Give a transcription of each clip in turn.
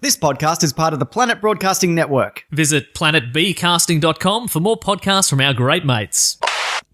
This podcast is part of the Planet Broadcasting Network. Visit planetbcasting.com for more podcasts from our great mates.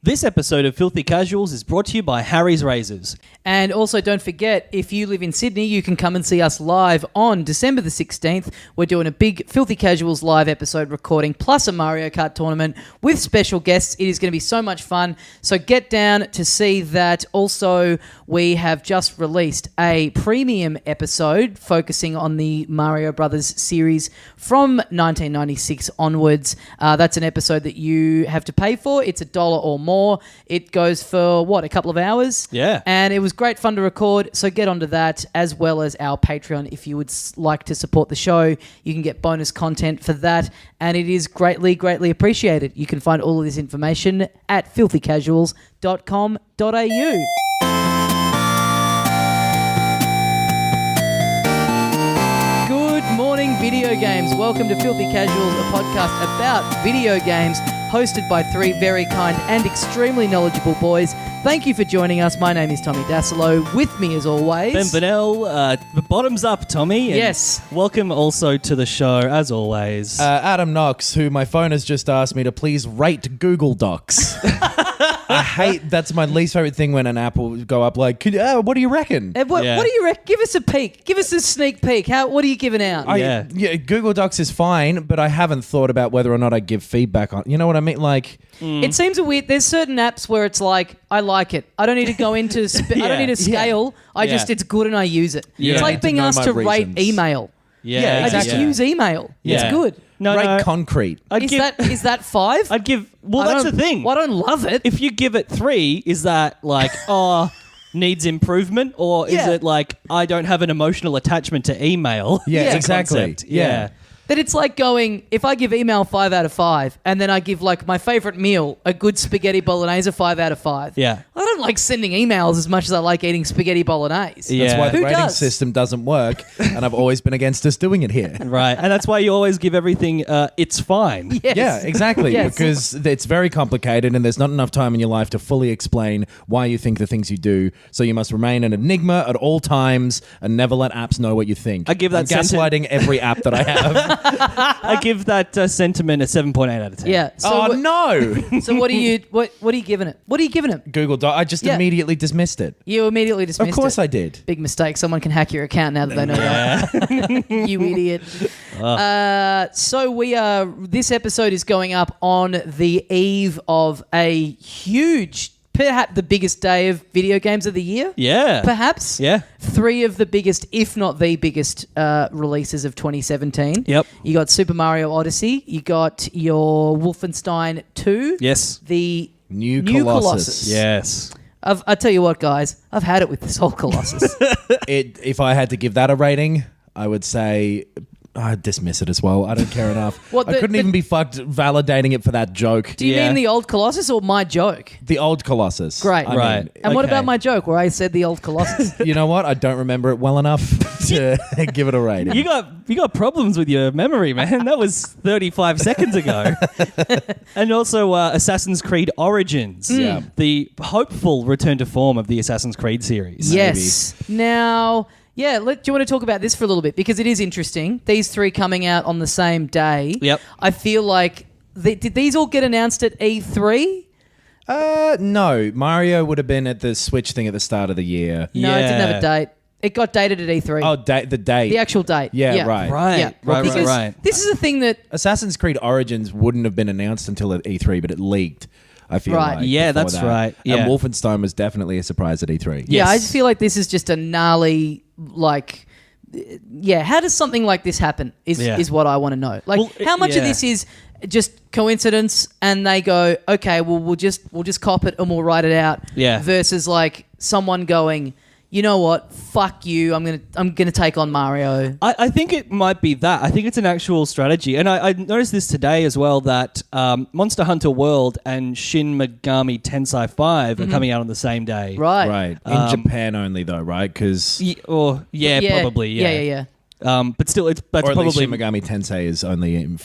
This episode of Filthy Casuals is brought to you by Harry's Razors. And also don't forget, if you live in Sydney, you can come and see us live on December the 16th. We're doing a big Filthy Casuals live episode recording plus a Mario Kart tournament with special guests. It is going to be so much fun. So get down to see that. Also, we have just released a premium episode focusing on the Mario Brothers series from 1996 onwards. That's an episode that you have to pay for. It's $1 or more. It goes for, a couple of hours? Yeah. And it was great fun to record, so get onto that, as well as our Patreon. If you would like to support the show, you can get bonus content for that, and it is greatly, greatly appreciated. You can find all of this information at filthycasuals.com.au. Good morning, video games. Welcome to Filthy Casuals, a podcast about video games, hosted by three very kind and extremely knowledgeable boys. Thank you for joining us. My name is Tommy Dasilo. With me, as always, Ben Vanel, bottoms up, Tommy. And yes. Welcome also to the show, as always. Adam Knox, who my phone has just asked me to please rate Google Docs. That's my least favorite thing when an app will go up like, what do you reckon? What do you reckon? Give us a peek. Give us a sneak peek. What are you giving out? Google Docs is fine, but I haven't thought about whether or not I give feedback on. You know what I mean? Like, It seems weird. There's certain apps where it's like, I like it. I don't need to go into. I don't need to scale. It's good and I use it. Yeah. It's like being asked to rate email. Yeah, I just use email. Yeah. It's good. rate concrete. Is that 5? I'd give. Well, that's the thing. Well, I don't love it. If you give it 3, is that like, needs improvement, or is it like, I don't have an emotional attachment to email? Yeah, It's a exactly. concept. Yeah. That it's like going, if I give email 5 out of 5, and then I give like my favourite meal, a good spaghetti bolognese, 5 out of 5. Yeah. I don't like sending emails as much as I like eating spaghetti bolognese. Yeah. That's why the Who rating does? system doesn't work, and I've always been against us doing it here. Right. And that's why you always give everything, it's fine. Yes. Yeah, exactly. Yes. Because it's very complicated and there's not enough time in your life to fully explain why you think the things you do. So you must remain an enigma at all times and never let apps know what you think. I give that I'm gaslighting every app that I have. I give that sentiment a 7.8 out of 10. Yeah. So no! So what are you giving it? What are you giving it? Google Doc. I just immediately dismissed it. You immediately dismissed it. Of course I did. Big mistake. Someone can hack your account now that they know that. You idiot. This episode is going up on the eve of a huge, perhaps the biggest day of video games of the year. Yeah. Perhaps. Yeah. 3 of the biggest, if not the biggest, releases of 2017. Yep. You got Super Mario Odyssey. You got your Wolfenstein 2. Yes. The New Colossus. Yes. I tell you what, guys, I've had it with this whole Colossus. If I had to give that a rating, I would say I'd dismiss it as well. I don't care enough. I couldn't even be fucked validating it for that joke. Do you mean the old Colossus or my joke? The old Colossus. Great. I mean, And what okay. about my joke where I said the old Colossus? You know what? I don't remember it well enough to give it a rating. You got problems with your memory, man. That was 35 seconds ago. And also Assassin's Creed Origins. Yeah. The hopeful return to form of the Assassin's Creed series. Yes. Now, do you want to talk about this for a little bit? Because it is interesting. These 3 coming out on the same day. Yep. I feel like, did these all get announced at E3? No. Mario would have been at the Switch thing at the start of the year. No, it didn't have a date. It got dated at E3. Oh, the date. The actual date. Yeah, right. Right. Yeah. Right, Because right. this is a thing that... Assassin's Creed Origins wouldn't have been announced until at E3, but it leaked, I feel Right. like. Yeah, before that's that. right. Yeah. And Wolfenstein was definitely a surprise at E3. Yeah, Yes. I just feel like this is just a gnarly, like... Yeah, how does something like this happen is what I want to know. Like, Well, how much of this is just coincidence and they go, okay, well, we'll just cop it and we'll write it out. Yeah. Versus like someone going, you know what, fuck you, I'm gonna take on Mario. I think it might be that. I think it's an actual strategy. And I noticed this today as well, that Monster Hunter World and Shin Megami Tensei 5 are coming out on the same day. Right. Right. In Japan only, though, right? Because Probably, yeah. Yeah. But still, that's Or at probably least Shin Megami Tensei is only in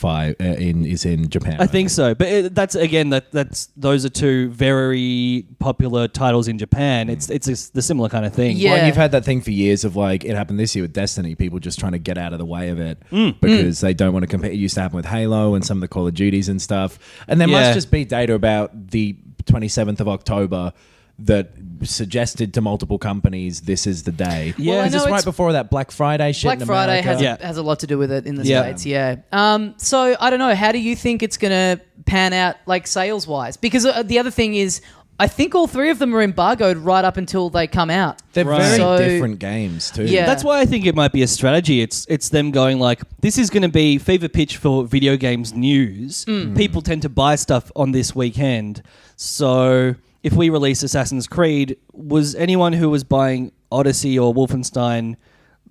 Japan. I think so, but that's those are two very popular titles in Japan. It's the similar kind of thing. Yeah. Well, you've had that thing for years of like it happened this year with Destiny. People just trying to get out of the way of it because they don't want to compare. It used to happen with Halo and some of the Call of Duties and stuff. And there must just be data about the 27th of October that suggested to multiple companies this is the day. Yeah. Well, I Is know this right it's- before that Black Friday shit? Black in Friday America? has a lot to do with it in the Yeah. States, yeah. So I don't know. How do you think it's going to pan out, like sales wise? Because the other thing is, I think all three of them are embargoed right up until they come out. They're very So- different games too. Yeah. That's why I think it might be a strategy. It's them going like, this is going to be fever pitch for video games news. People tend to buy stuff on this weekend. So if we release Assassin's Creed, was anyone who was buying Odyssey or Wolfenstein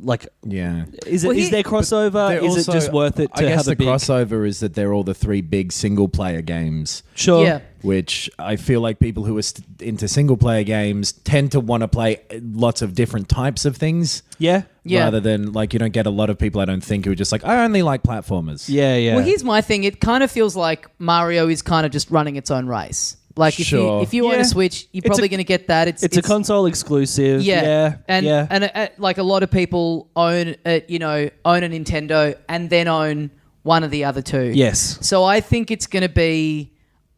like... Yeah. Is Well, there crossover? They're Is also- it just worth it to I guess have a the big... crossover is that they're all the three big single player games. Sure. Yeah. Which I feel like people who are into single player games tend to want to play lots of different types of things. Yeah. Yeah. Rather than like you don't get a lot of people I don't think who are just like I only like platformers. Yeah, yeah. Well, here's my thing. It kind of feels like Mario is kind of just running its own race. Like Sure. if you own Yeah. a Switch, you're It's probably a- going to get that. it's a console exclusive. Yeah, Yeah. and like a lot of people own a Nintendo and then own one of the other two. Yes. So I think it's going to be.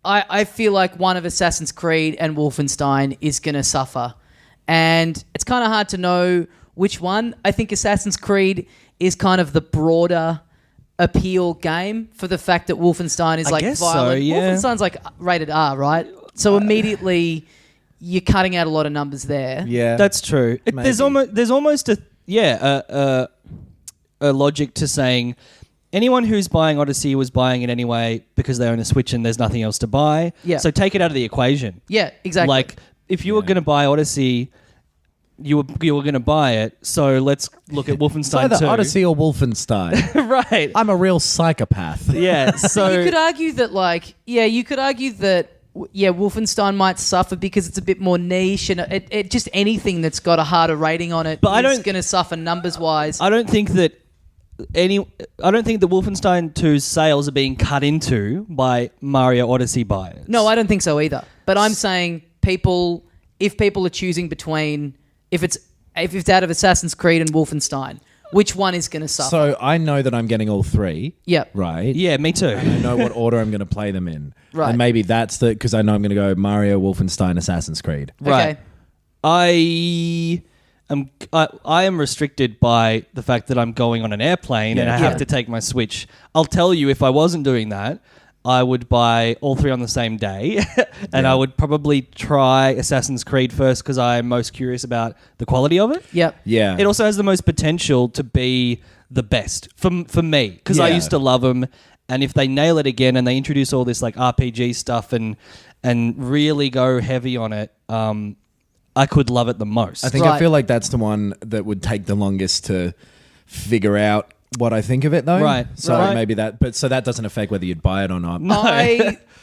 I feel like one of Assassin's Creed and Wolfenstein is going to suffer, and it's kind of hard to know which one. I think Assassin's Creed is kind of the broader appeal game for the fact that Wolfenstein is I like guess so, violent. yeah. Wolfenstein's like rated R, right? So immediately you're cutting out a lot of numbers there. Yeah. That's true. There's Maybe. almost a logic to saying anyone who's buying Odyssey was buying it anyway because they own a Switch and there's nothing else to buy. Yeah. So take it out of the equation. Yeah, exactly. Like if you were going to buy Odyssey, you were going to buy it. So let's look at It's Wolfenstein either 2. Odyssey or Wolfenstein. Right. I'm a real psychopath. Yeah. So you could argue that, Wolfenstein might suffer because it's a bit more niche, and it just anything that's got a harder rating on it But I is don't- going to suffer numbers wise. I don't think that Wolfenstein 2's sales are being cut into by Mario Odyssey buyers. No, I don't think so either. But I'm saying if people are choosing between if it's out of Assassin's Creed and Wolfenstein, which one is going to suffer? So I know that I'm getting all three. Yep. Right. Yeah, me too. I know what order I'm going to play them in. Right. And maybe that's because I know I'm going to go Mario, Wolfenstein, Assassin's Creed. Right. Okay. I am restricted by the fact that I'm going on an airplane and I have to take my Switch. I'll tell you, if I wasn't doing that, I would buy all three on the same day, and I would probably try Assassin's Creed first because I'm most curious about the quality of it. Yep. Yeah. It also has the most potential to be the best for me because I Yeah. used to love them, and if they nail it again and they introduce all this like RPG stuff and really go heavy on it, I could love it the most. I think Right. I feel like that's the one that would take the longest to figure out what I think of it, though. Right. So Right. maybe so that doesn't affect whether you'd buy it or not.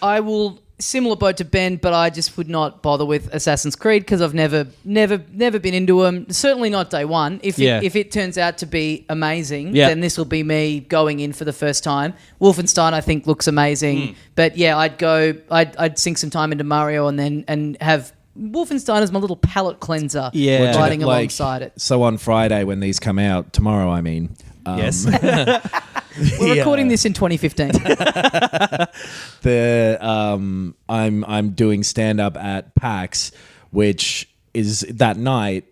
I will similar boat to Ben, but I just would not bother with Assassin's Creed because I've never been into them. Certainly not day one. If it turns out to be amazing, then this will be me going in for the first time. Wolfenstein, I think, looks amazing, but yeah, I'd sink some time into Mario and have Wolfenstein as my little palate cleanser. Yeah. riding Like, alongside it. So on Friday when these come out, tomorrow I mean. Yes. We're recording this in 2015. I'm doing stand up at PAX, which is that night,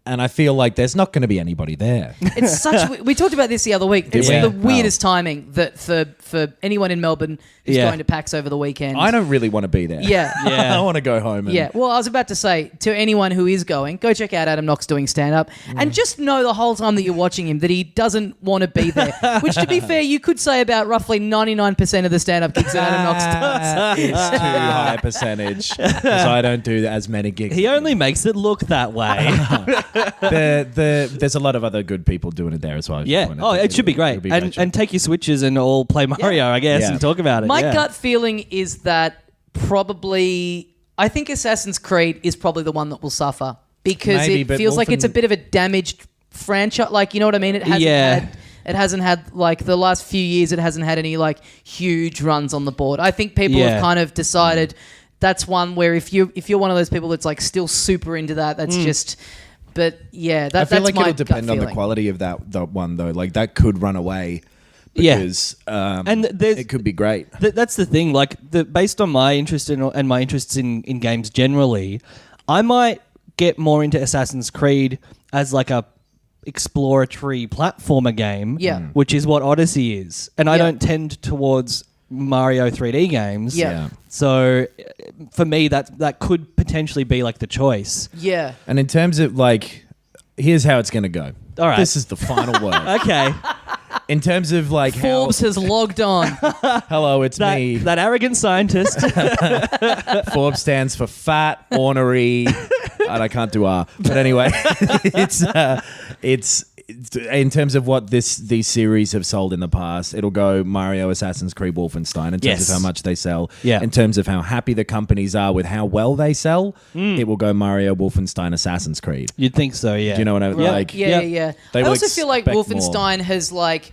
and I feel like there's not going to be anybody there. It's such. We talked about this the other week. It's we? the weirdest timing that for anyone in Melbourne who's going to PAX over the weekend. I don't really want to be there. Yeah. Yeah. I want to go home. And Yeah, well, I was about to say to anyone who is going, go check out Adam Knox doing stand up and just know the whole time that you're watching him that he doesn't want to be there. Which, to be fair, you could say about roughly 99% of the stand up gigs that Adam Knox does. It's too high a percentage because I don't do as many gigs. He only makes it look that way. There's a lot of other good people doing it there as well. I should Yeah. point out. Oh, it should be great. And take your Switches and all play Mario, I guess, Yeah. and talk about it. My yeah. gut feeling is that I think Assassin's Creed is probably the one that will suffer because Maybe, it but feels like it's a bit of a damaged franchise. Like, you know what I mean? It hasn't had like the last few years. It hasn't had any like huge runs on the board. I think people have kind of decided that's one where if you're one of those people that's like still super into that, that's just. But yeah, I feel that's like my it'll depend gut on the feeling. quality of that one though. Like that could run away. Because and it could be great. That's the thing. Like, based on my interest and my interests in games generally, I might get more into Assassin's Creed as like a exploratory platformer game, which is what Odyssey is. And I don't tend towards Mario 3D games. Yeah. So for me, that could potentially be like the choice. Yeah. And in terms of like, here's how it's going to go. All right. This is the final word. Okay. In terms of like Forbes has logged on. hello, it's me. That arrogant scientist. Forbes stands for fat, ornery, and I can't do R. But anyway, it's in terms of what these series have sold in the past, it'll go Mario, Assassin's Creed, Wolfenstein in terms of how much they sell. Yeah. In terms of how happy the companies are with how well they sell, it will go Mario, Wolfenstein, Assassin's Creed. You'd think so, yeah. Do you know what I mean? Like? Yeah. They I will also feel like expect Wolfenstein has like,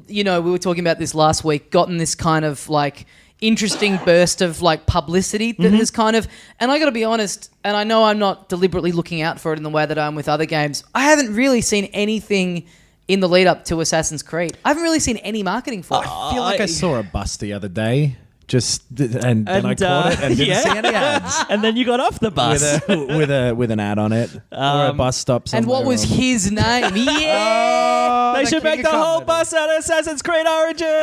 you know, we were talking about this last week, gotten this kind of like interesting burst of like publicity that has kind of, and I got to be honest, and I know I'm not deliberately looking out for it in the way that I am with other games. I haven't really seen anything in the lead up to Assassin's Creed. I haven't really seen any marketing for it. I feel like I saw a bus the other day. And then I caught it and didn't see any ads. And then you got off the bus. with an ad on it. Or a bus stop somewhere. And what was his name? They should make the whole bus out of Assassin's Creed Origins. No,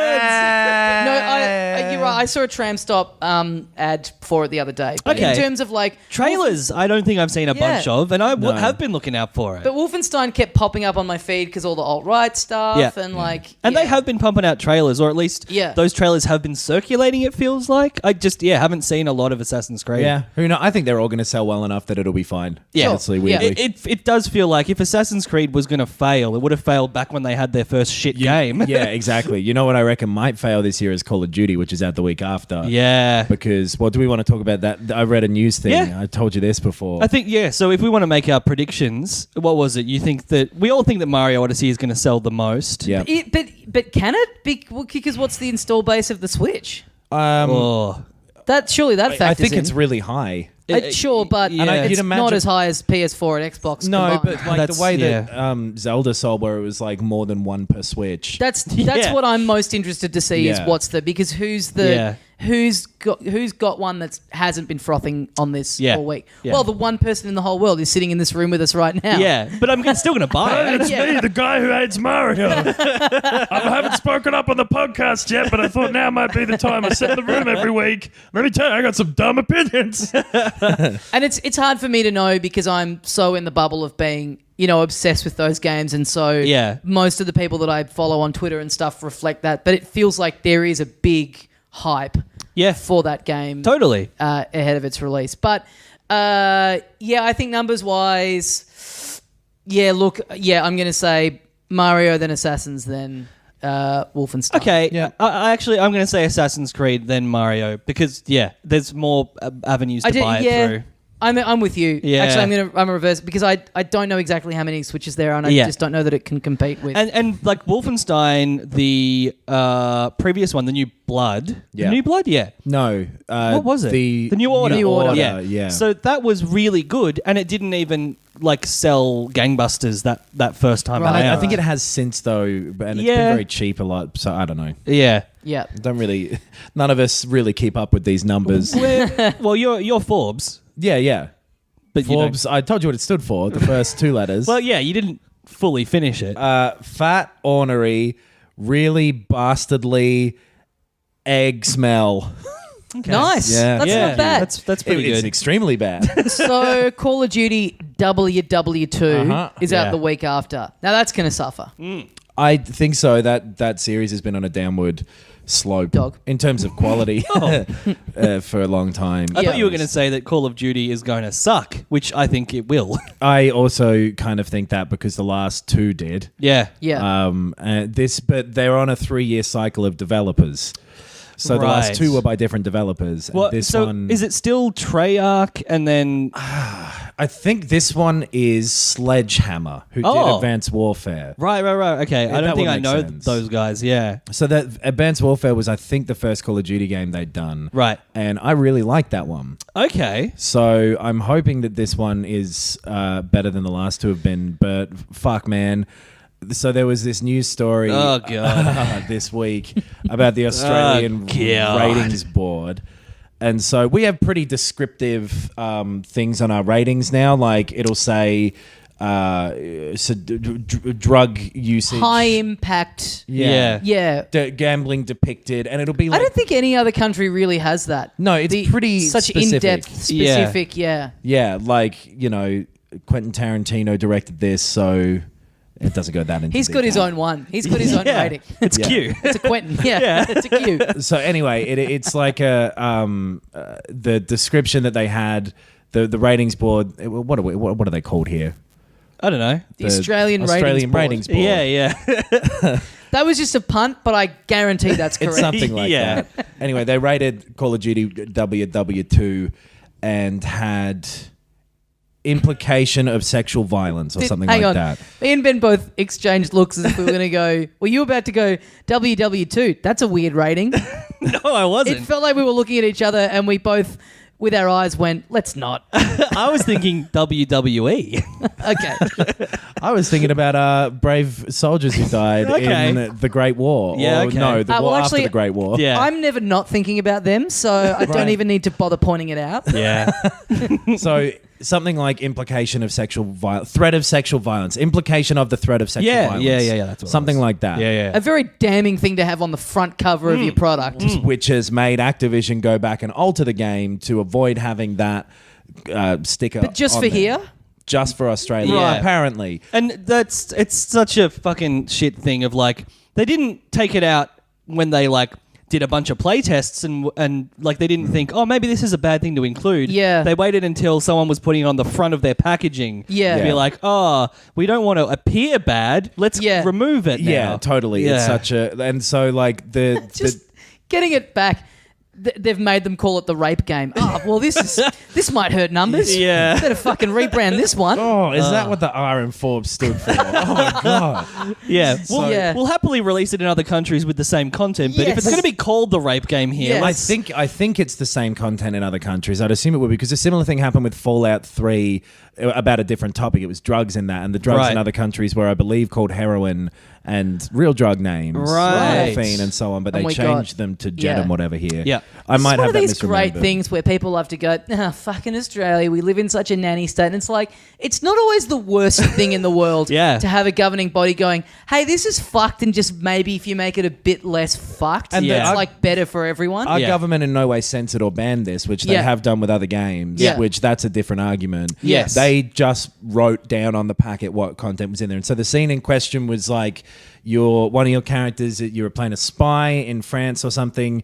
you're right. I saw a tram stop ad for it the other day. But in terms of like trailers, I don't think I've seen a bunch of, and I have been looking out for it. But Wolfenstein kept popping up on my feed because all the alt-right stuff and like... And they have been pumping out trailers, or at least those trailers have been circulating, it feels like. I just, haven't seen a lot of Assassin's Creed. Yeah. Who knows? I think they're all going to sell well enough that it'll be fine. Yeah. Honestly, weirdly. It does feel like if Assassin's Creed was going to fail, it would have failed back when they had their first shit game. Yeah, exactly. You know what I reckon might fail this year is Call of Duty, which is out the week after. Yeah. Because, well, do we want to talk about that? I read a news thing. Yeah. I told you this before. I think, so if we want to make our predictions, what was it? You think that... We all think that Mario Odyssey is going to sell the most. Yeah. But can it? Because what's the install base of the Switch? Oh. Surely that factors I think in. it's really high. Sure, but it's not as high as PS4 and Xbox No, combined. but like the way that Zelda sold, where it was like more than one per Switch. That's what I'm most interested to see is what's because who's got one that hasn't been frothing on this all week. Yeah. Well, the one person in the whole world is sitting in this room with us right now. Yeah, but I'm still going to buy it. It's me, the guy who hates Mario. I haven't spoken up on the podcast yet, but I thought now might be the time. I sit in the room every week. Let me tell you, I got some dumb opinions. And it's hard for me to know because I'm so in the bubble of being, obsessed with those games. And so most of the people that I follow on Twitter and stuff reflect that. But it feels like there is a big hype for that game. Totally. Ahead of its release. But, I think numbers-wise, I'm going to say Mario, then Assassins, then Wolfenstein. Okay, I'm going to say Assassin's Creed, then Mario, because, there's more avenues to buy it through. I'm with you. Yeah. Actually, I'm gonna reverse because I don't know exactly how many Switches there are, and I just don't know that it can compete with. And like Wolfenstein, the previous one, the New Blood. Yeah. The New Blood, No. What was it? The New Order. New Order. Yeah. So that was really good, and it didn't even like sell gangbusters that first time Right. around. I think it has since though, and it's been very cheap a lot. So I don't know. Yeah. Yeah. None of us really keep up with these numbers. Well, you're Forbes. Yeah. But Forbes, I told you what it stood for, the first two letters. Well, you didn't fully finish it. Fat, ornery, really bastardly, egg smell. Okay. Nice. Yeah. That's not bad. That's pretty It's good. extremely bad. So Call of Duty WW2 is out Yeah. the week after. Now that's going to suffer. I think so. That series has been on a downward slope in terms of quality for a long time. I thought you were going to say that Call of Duty is going to suck, which I think it will. I also kind of think that because the last two did. Yeah. Yeah. But they're on a 3-year cycle of developers. So the last two were by different developers. Well, and this so one is it still Treyarch and then I think this one is Sledgehammer, who did Advanced Warfare. Right. Okay, I don't think I know sense. those guys. Yeah. So that Advanced Warfare was, I think, the first Call of Duty game they'd done. Right. And I really liked that one. Okay. So I'm hoping that this one is better than the last two have been. But fuck, man. So there was this news story this week about the Australian ratings board. And so we have pretty descriptive things on our ratings now. Like it'll say drug usage. High impact. Yeah. Yeah. Gambling depicted. And it'll be like... I don't think any other country really has that. No, it's pretty such specific. in-depth, specific, yeah. Yeah, like, you know, Quentin Tarantino directed this, so... It doesn't go that into He's got his own one. He's got his own rating. It's cute. It's a Quentin. Yeah. It's a cute. So anyway, it's like the description that they had, the ratings board. What are they called here? I don't know. The Australian ratings board. Yeah. That was just a punt, but I guarantee that's correct. It's something like that. Anyway, they rated Call of Duty WW2 and had... implication of sexual violence or something like that. Me and Ben both exchanged looks as if we were going to go, were you about to go WW2? That's a weird rating. No, I wasn't. It felt like we were looking at each other and we both, with our eyes, went, let's not. I was thinking WWE. Okay. I was thinking about brave soldiers who died in the Great War. Yeah, okay. No, the war after the Great War. Yeah. I'm never not thinking about them, so I don't even need to bother pointing it out. Yeah. So... something like implication of sexual violence, threat of sexual violence, implication of the threat of sexual violence. Yeah. That's what something like that. Yeah. A very damning thing to have on the front cover of your product. Which has made Activision go back and alter the game to avoid having that sticker. But just on for there. here? Just for Australia, Yeah. apparently. And it's such a fucking shit thing of like, they didn't take it out when they like did a bunch of play tests and like they didn't think, oh, maybe this is a bad thing to include. Yeah. They waited until someone was putting it on the front of their packaging. Yeah. To be like, oh, we don't want to appear bad. Let's remove it now. Yeah, totally. Yeah. It's such a... And so, like, Just getting it back. They've made them call it the rape game. Oh, well, this might hurt numbers. Yeah. Better fucking rebrand this one. Oh, is that what the R in Forbes stood for? Oh, my God. Yeah. We'll happily release it in other countries with the same content, but if it's going to be called the rape game here, Yes. I think it's the same content in other countries. I'd assume it would be, because a similar thing happened with Fallout 3 about a different topic. It was drugs in that, and the drugs in other countries were, I believe, called heroin and real drug names, morphine and so on, but they changed them to jet and whatever here. Yeah. I might It's one have of that these great misremembered. things where people love to go, fucking Australia, we live in such a nanny state. And it's like, it's not always the worst thing in the world Yeah. to have a governing body going, hey, this is fucked, and just maybe if you make it a bit less fucked, And it's our- like better for everyone. Our government in no way censored or banned this, which they have done with other games, which that's a different argument. Yes. They just wrote down on the packet what content was in there. And so the scene in question was like one of your characters, you were playing a spy in France or something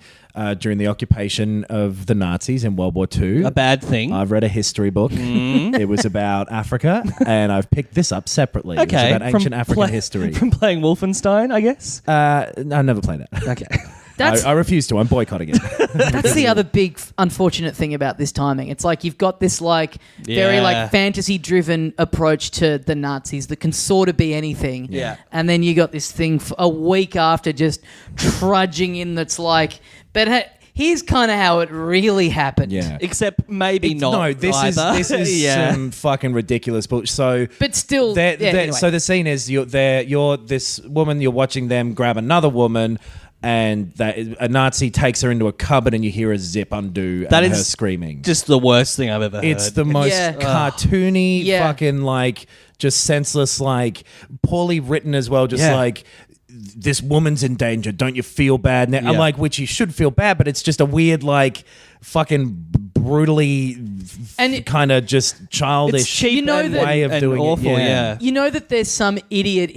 during the occupation of the Nazis in World War II. a bad thing. I've read a history book. It was about Africa, and I've picked this up separately. Okay. It was about ancient African history. From playing Wolfenstein, I guess. I never played it. Okay. That's I refuse to. I'm boycotting it. That's the other big unfortunate thing about this timing. It's like you've got this like very like fantasy driven approach to the Nazis that can sort of be anything. Yeah. And then you got this thing a week after just trudging in that's like, but here's kind of how it really happened. Yeah. Except maybe not. No, this either. is some fucking ridiculous bullshit. So, But still, anyway. so the scene is you're this woman. You're watching them grab another woman, and a Nazi takes her into a cupboard, and you hear a zip undo That and is her screaming. Just the worst thing I've ever heard. It's the most cartoony, Yeah. fucking like just senseless, like poorly written as well. Just like, this woman's in danger. Don't you feel bad now? I'm like, which you should feel bad, but it's just a weird, like, fucking brutally And kind of just childish It's cheap You know and, that- way of and doing awful, it. yeah. You know that there's some idiot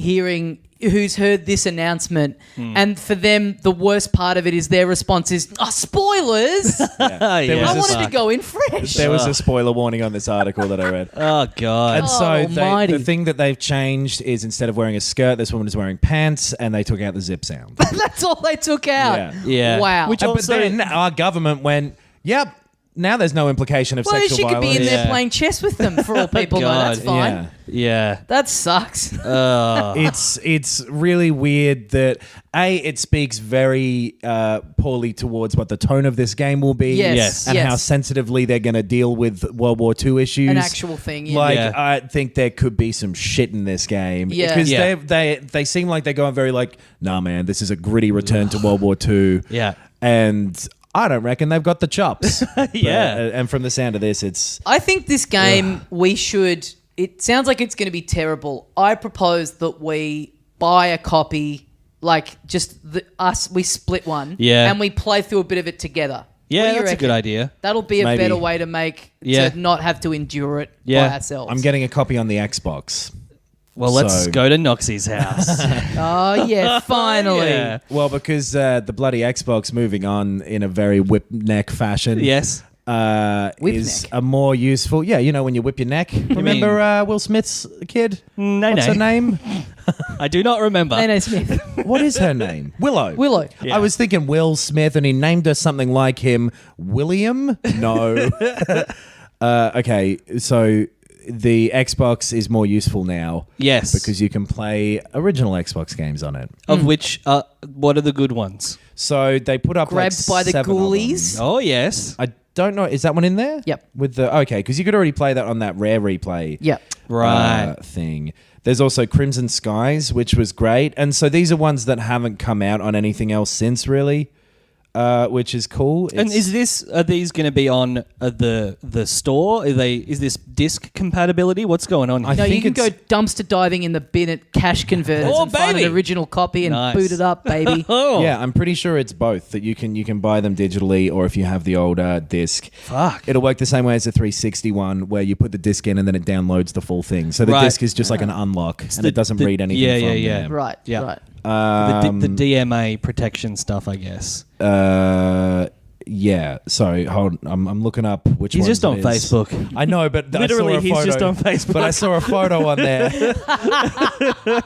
who's heard this announcement, and for them, the worst part of it is their response is, spoilers! There I was a- wanted to go in fresh. There was a spoiler warning on this article that I read. Oh, God. And so almighty. the thing that they've changed is instead of wearing a skirt, this woman is wearing pants, and they took out the zip sound. That's all they took out. Yeah. Yeah. Wow. Which But also... then our government went, yep, Now there's no implication of Well, sexual she could violence. be in there Yeah. playing chess with them for all people know. That's God, fine. Yeah. That sucks. It's really weird that it speaks very poorly towards what the tone of this game will be, Yes. and how sensitively they're going to deal with World War II issues. An actual thing. Yeah. Like Yeah. I think there could be some shit in this game Yeah. because Yeah. they seem like they're going very like, nah, man, this is a gritty return to World War II. Yeah. And I don't reckon they've got the chops. Yeah. But, and from the sound of this, it's I think this game we should. It sounds like it's going to be terrible. I propose that we buy a copy, like just us. We split one, Yeah. and we play through a bit of it together. Yeah, What do you that's a good reckon? idea. That'll be a Maybe. better way to make Yeah. to not have to endure it Yeah. by ourselves. I'm getting a copy on the Xbox. Well, let's So- go to Knox's house. Oh yeah, finally. Yeah. Well, because the bloody Xbox moving on in a very whip neck fashion. Yes. Whip is neck. a more useful. Yeah, you know when you whip your neck. Remember Will Smith's kid? No, What's no. her name? I do not remember. Nene Smith. What is her name? Willow. Willow. Yeah. I was thinking Will Smith, and he named her something like him. William? No. Okay, so the Xbox is more useful now. Yes. Because you can play original Xbox games on it. Of which, what are the good ones? So they put up Grabbed by the 7 of them. ghoulies. Oh, yes. I don't know. Is that one in there? Yep. With the because you could already play that on that rare replay. Yep. Right. Thing. There's also Crimson Skies, which was great, and so these are ones that haven't come out on anything else since, really, which is cool. And are these going to be on the store? Is this disc compatibility? What's going on here? No, you think can go it's- dumpster diving in the bin at Cash Converters Oh, and find baby. an original copy and Nice. boot it up, baby. Oh. Yeah, I'm pretty sure it's both that you can buy them digitally, or if you have the old disc. Fuck. It'll work the same way as the 360 one, where you put the disc in and then it downloads the full thing. So the Right. disc is just like an unlock, and the- it doesn't the- read anything. yeah, from yeah. there. Right. Yeah. Right. The DMA protection stuff, I guess. Yeah. Sorry, hold. I'm looking up which. He's ones just on it is. Facebook. I know, but Literally, I saw a he's photo, just on Facebook. But I saw a photo on there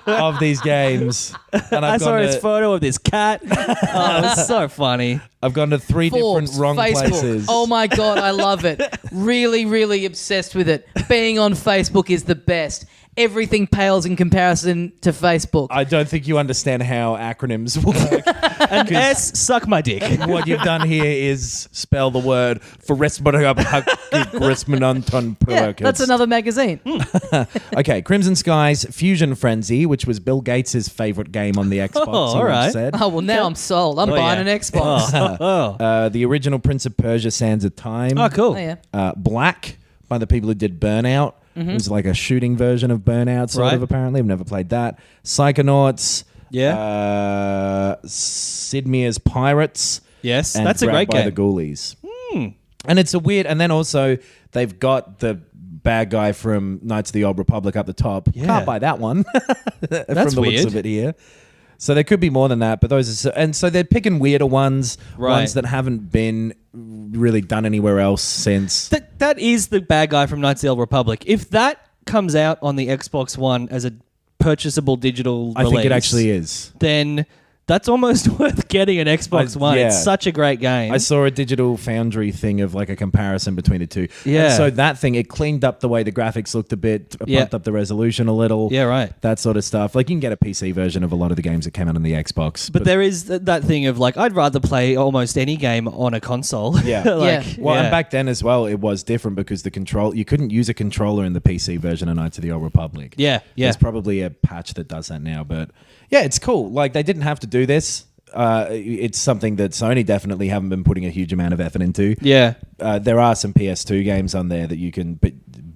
of these games, and I I've saw gone his to, photo of this cat. Oh, it was so funny. I've gone to 3 Forbes, different wrong Facebook. places. Oh my god, I love it. Really, really obsessed with it. Being on Facebook is the best. Everything pales in comparison to Facebook. I don't think you understand how acronyms work. And S, suck my dick. What you've done here is spell the word for Yeah, that's another magazine. Okay, Crimson Skies, Fusion Frenzy, which was Bill Gates' favorite game on the Xbox. Oh, someone all right. said. Oh, well, now I'm sold. I'm buying yeah. an Xbox. Oh, The original Prince of Persia: Sands of Time. oh cool. Oh, yeah. Black by the people who did Burnout. It was like a shooting version of Burnout, sort Right. of, apparently. I've never played that. Psychonauts. Yeah. Sid Meier's Pirates. Yes, And that's a great Grabbed by game. the Ghoulies. And it's a weird... And then also, they've got the bad guy from Knights of the Old Republic up the top. Yeah. Can't buy that one. That's from the weird. looks of it here. So there could be more than that, but those are... And so they're picking weirder ones, Right. ones that haven't been really done anywhere else since... That is the bad guy from Knights of the Old Republic. If that comes out on the Xbox One as a purchasable digital I think it release, actually is. then that's almost worth getting an Xbox One. yeah. It's such a great game. I saw a Digital Foundry thing of like a comparison between the two. Yeah. And so that thing, it cleaned up the way the graphics looked a bit, Yeah. pumped up the resolution a little. Yeah, right. That sort of stuff. Like you can get a PC version of a lot of the games that came out on the Xbox. But there is that thing of like, I'd rather play almost any game on a console. Yeah. Like, Well, yeah. and back then as well, it was different because you couldn't use a controller in the PC version of Knights of the Old Republic. Yeah, yeah. There's probably a patch that does that now, but yeah, it's cool. Like they didn't have to do this. It's something that Sony definitely haven't been putting a huge amount of effort into. Yeah. There are some PS2 games on there that you can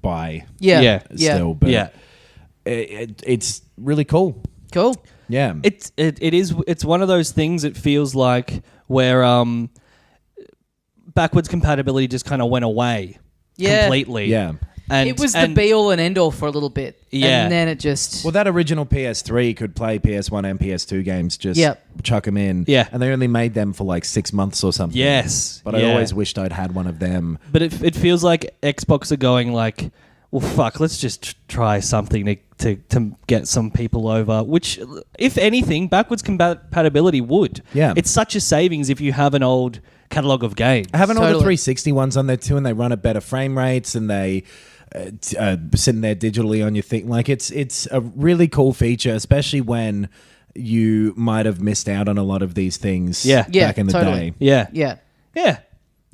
buy Yeah. Yeah. still, but Yeah. it's really cool. Cool. Yeah. It's one of those things, it feels like, where backwards compatibility just kind of went away Yeah. completely. Yeah. And It was the be all and end all for a little bit. Yeah. And then it just. Well, that original PS3 could play PS1 and PS2 games, just Yep. chuck them in. Yeah. And they only made them for like 6 months or something. Yes. But Yeah. I always wished I'd had one of them. But it feels like Xbox are going like, well, fuck, let's just try something to get some people over, which, if anything, backwards compatibility would. Yeah. It's such a savings if you have an old catalog of games. Having all the Totally. 360 ones on there too, and they run at better frame rates, and they sitting there digitally on your thing. Like it's a really cool feature, especially when you might have missed out on a lot of these things Yeah. back in the Totally. day. Yeah. Yeah. Yeah.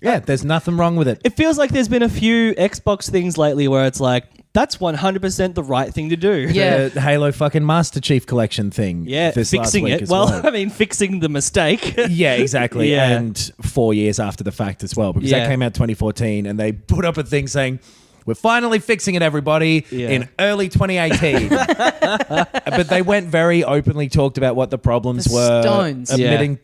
Yeah, there's nothing wrong with it. It feels like there's been a few Xbox things lately where it's like, that's 100% the right thing to do. Yeah. The Halo fucking Master Chief Collection thing. Yeah, this last fixing week it. as Well, well. I mean, fixing the mistake. Yeah, exactly. Yeah. And 4 years after the fact as well, because Yeah. that came out 2014, and they put up a thing saying, "We're finally fixing it, everybody," Yeah. in early 2018. But they went very openly, talked about what the problems The were, stones.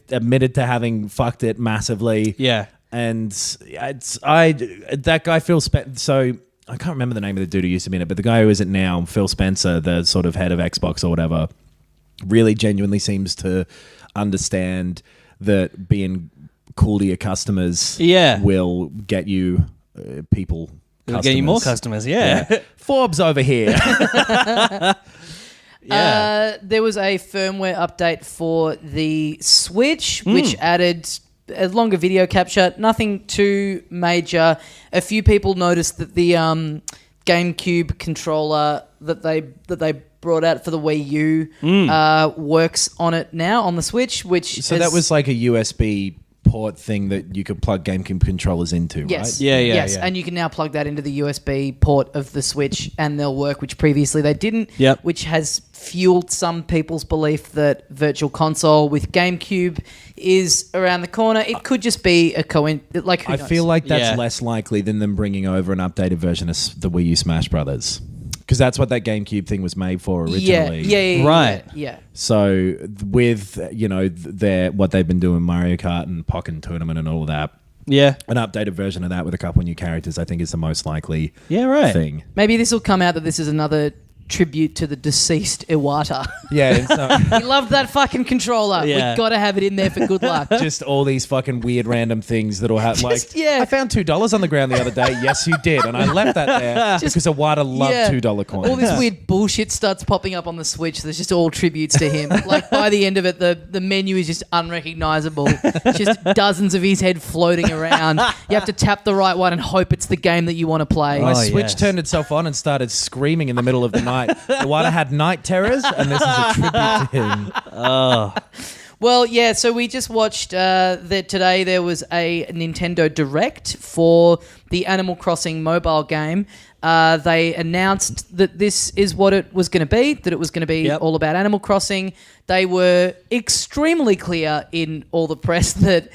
admitted to having fucked it massively. Yeah. And that guy Phil so I can't remember the name of the dude who used to be in it, but the guy who is it now, Phil Spencer, the sort of head of Xbox or whatever, really genuinely seems to understand that being cool to your customers will get you people. It'll get you more customers, yeah. Forbes over here. There was a firmware update for the Switch, which added a longer video capture. Nothing too major. A few people noticed that the GameCube controller that they brought out for the Wii U works on it now on the Switch, which So that was like a USB port thing that you could plug GameCube controllers into, yes, right? Yeah, yes, yeah. and you can now plug that into the USB port of the Switch, and they'll work, which previously they didn't. Yep. Which has fueled some people's belief that Virtual Console with GameCube is around the corner. It could just be a coincidence. Like, who I knows? feel like that's Yeah. less likely than them bringing over an updated version of the Wii U Smash Brothers. Because that's what that GameCube thing was made for originally. Yeah, Right. Yeah. So with, what they've been doing, Mario Kart and Pokken Tournament and all of that, Yeah. an updated version of that with a couple of new characters, I think is the most likely Yeah, right. thing. Maybe this will come out that this is another tribute to the deceased Iwata. Yeah, and so He loved that fucking controller. Yeah. We've got to have it in there for good luck. just all these fucking weird random things that'll have yeah. I found $2 on the ground the other day. Yes, you did, and I left that there because Iwata loved $2 coins. All this weird bullshit starts popping up on the Switch. There's just all tributes to him. Like by the end of it, the menu is just unrecognizable. Just dozens of his head floating around. You have to tap the right one and hope it's the game that you want to play. My Oh, Switch yes. turned itself on and started screaming in the middle of the night. Iwata had night terrors, and this is a tribute to him. Well, yeah, so we just watched that today there was a Nintendo Direct for the Animal Crossing mobile game. They announced that this is what it was going to be, that it was going to be Yep. all about Animal Crossing. They were extremely clear in all the press that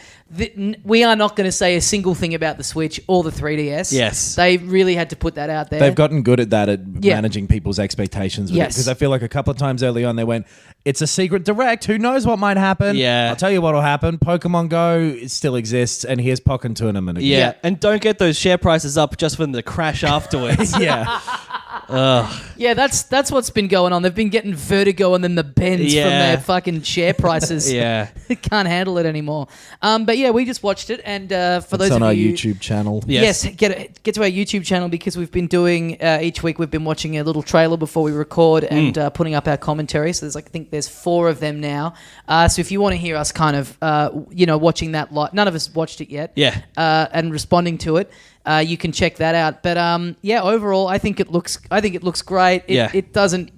we are not going to say a single thing about the Switch or the 3DS. Yes. They really had to put that out there. They've gotten good at that, at Yeah. managing people's expectations with it. Yes. Because I feel like a couple of times early on they went, it's a secret direct. Who knows what might happen? Yeah. I'll tell you what will happen. Pokemon Go still exists, and here's Pokken Tournament again. Yeah. And don't get those share prices up just for them to crash afterwards. Yeah. Yeah, that's what's been going on. They've been getting vertigo and then the bends Yeah. from their fucking share prices. Yeah. Can't handle it anymore. But yeah, we just watched it, and for those It's on of our you, YouTube channel. Yes. yes, get to our YouTube channel because we've been doing each week. We've been watching a little trailer before we record and putting up our commentary. So I think there's 4 of them now. So if you want to hear us kind of watching that live, none of us watched it yet. Yeah. And responding to it. You can check that out. But overall, I think it looks great. It doesn't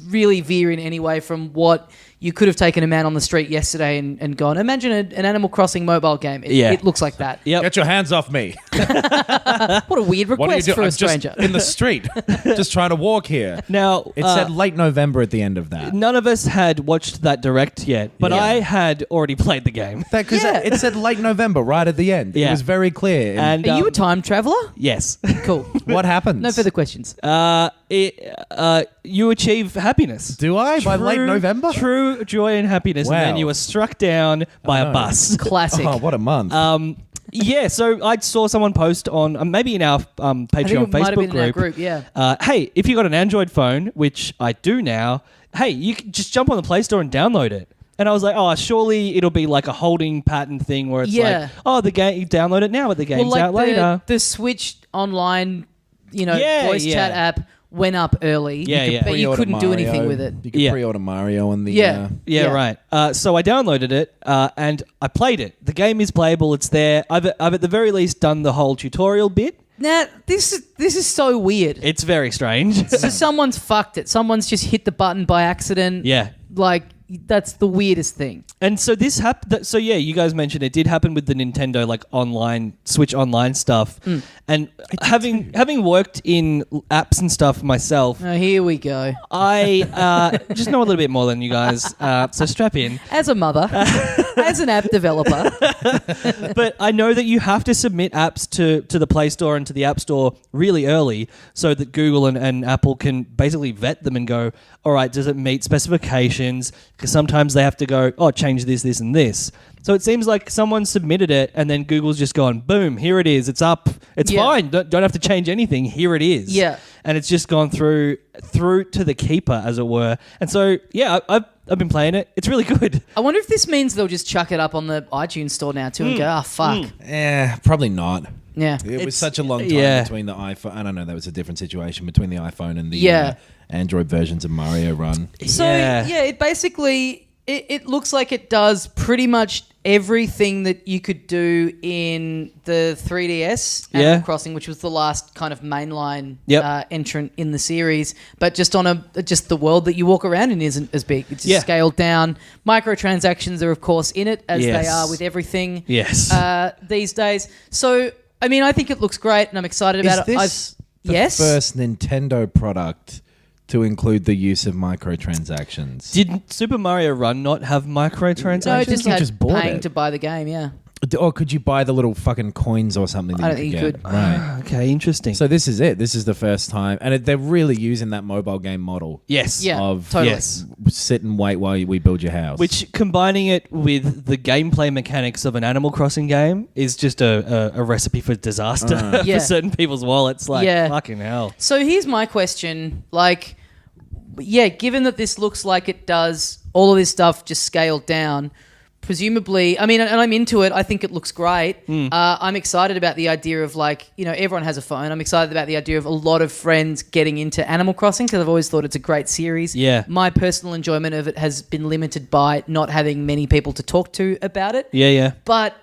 really veer in any way from what you could have taken a man on the street yesterday and gone, imagine an Animal Crossing mobile game. It looks like that. Yep. Get your hands off me. What a weird What are you request doing? for a I'm stranger. just in the street, just trying to walk here. Now, It said late November at the end of that. none of us had watched that direct yet, but Yeah. I had already played the game. Because Yeah. it said late November right at the end. Yeah. It was very clear. And Are you a time traveler? Yes. Cool. what happens? No further questions. You achieve happiness. Do I? By late November? True joy and happiness, and then Wow. you are struck down by a bus. Classic. Oh, what a month. Yeah, so I saw someone post on maybe in our I think Patreon it might have Facebook been in our group. group, yeah. Hey, if you got an Android phone, which I do now, hey, you can just jump on the Play Store and download it. And I was like, oh, surely it'll be like a holding pattern thing where it's Yeah. like, oh, the game, you download it now, but the game's out later. The Switch online, Yeah, voice yeah. chat app went up early. Yeah. But you Pre-order couldn't do anything Mario. with it. You could Yeah. pre-order Mario on the. Yeah. Yeah, right. So I downloaded it and I played it. The game is playable. It's there. I've at the very least done the whole tutorial bit. Now, this is so weird. It's very strange. So someone's fucked it. Someone's just hit the button by accident. Yeah. Like, that's the weirdest thing. And so this happened. So yeah, you guys mentioned it did happen with the Nintendo like online Switch online stuff. And having worked in apps and stuff myself, Oh, here we go. I just know a little bit more than you guys. So strap in. As a mother, as an app developer. But I know that you have to submit apps to the Play Store and to the App Store really early so that Google and Apple can basically vet them and go, all right, does it meet specifications? Because sometimes they have to go, oh, change this, and this. So it seems like someone submitted it and then Google's just gone, boom, here it is. It's up. It's fine. Don't have to change anything. Here it is. Yeah. And it's just gone through to the keeper, as it were. And so, yeah, I've been playing it. It's really good. I wonder if this means they'll just chuck it up on the iTunes store now too and go, fuck. Probably not. Yeah. It was such a long time yeah. between the iPhone. I don't know. That was a different situation between the iPhone and the Yeah. Android versions of Mario Run. So, yeah, it basically... It looks like it does pretty much everything that you could do in the 3DS Animal Crossing, which was the last kind of mainline entrant in the series, but just on just the world that you walk around in isn't as big. It's just scaled down. Microtransactions are of course in it, as they are with everything. Yes. These days. So I mean, I think it looks great, and I'm excited about Is it. this the first Nintendo product to include the use of microtransactions? Did Super Mario Run not have microtransactions? No, it just You had just bought paying it. to buy the game. Yeah. Or could you buy the little fucking coins or something that I don't you think could you get? could. Right. Okay, interesting. So this is it. This is the first time. And they're really using that mobile game model. yes. Yeah. Of totally. Yes. sit and wait while we build your house. Which, combining it with the gameplay mechanics of an Animal Crossing game, is just a recipe for disaster Yeah. for certain people's wallets. Like, Yeah. fucking hell. So here's my question. Like, yeah, given that this looks like it does all of this stuff just scaled down, presumably, I mean, and I'm into it. I think it looks great. I'm excited about the idea of, like, you know, everyone has a phone. I'm excited about the idea of a lot of friends getting into Animal Crossing because I've always thought it's a great series. Yeah. My personal enjoyment of it has been limited by not having many people to talk to about it. Yeah. But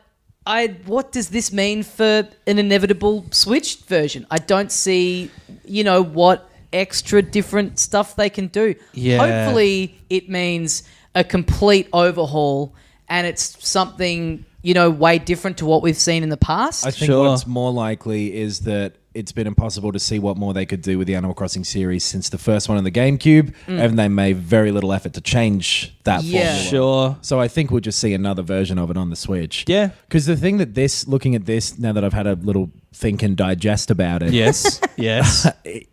what does this mean for an inevitable Switch version? I don't see, you know, what extra different stuff they can do. Yeah. Hopefully it means a complete overhaul and it's something, you know, way different to what we've seen in the past. I think Sure. what's more likely is that it's been impossible to see what more they could do with the Animal Crossing series since the first one on the GameCube, and they made very little effort to change that Yeah. formula. Sure. So I think we'll just see another version of it on the Switch. Yeah. Because the thing that looking at this, now that I've had a little think and digest about it, Yes. Yes.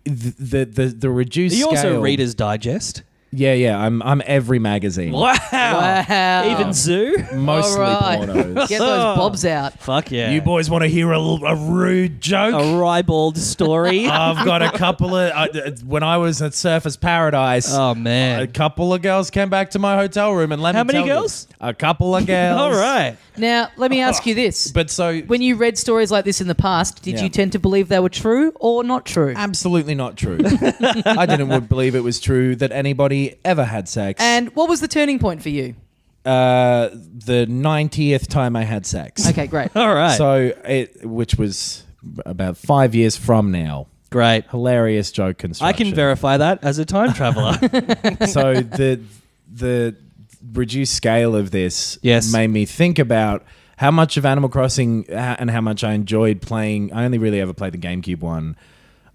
the reduced Are you scale. also Reader's Digest? Yeah. I'm every magazine. Wow. Wow. Even Zoo? Mostly All right. pornos. Get those bobs out. Fuck yeah. You boys want to hear a rude joke? A ribald story. I've got a couple of... when I was at Surfers Paradise, Oh, a man. couple of girls came back to my hotel room and let How me many tell you- girls? A couple of girls. All right. Now, let me ask you this. But so... When you read stories like this in the past, did Yeah. you tend to believe they were true or not true? Absolutely not true. I didn't believe it was true that anybody ever had sex. And what was the turning point for you? The 90th time I had sex. Okay, great. All right. So which was about 5 years from now. Great. Hilarious joke I construction. can verify that as a time traveler. So the reduced scale of this Yes. made me think about how much of Animal Crossing and how much I enjoyed playing. I only really ever played the GameCube one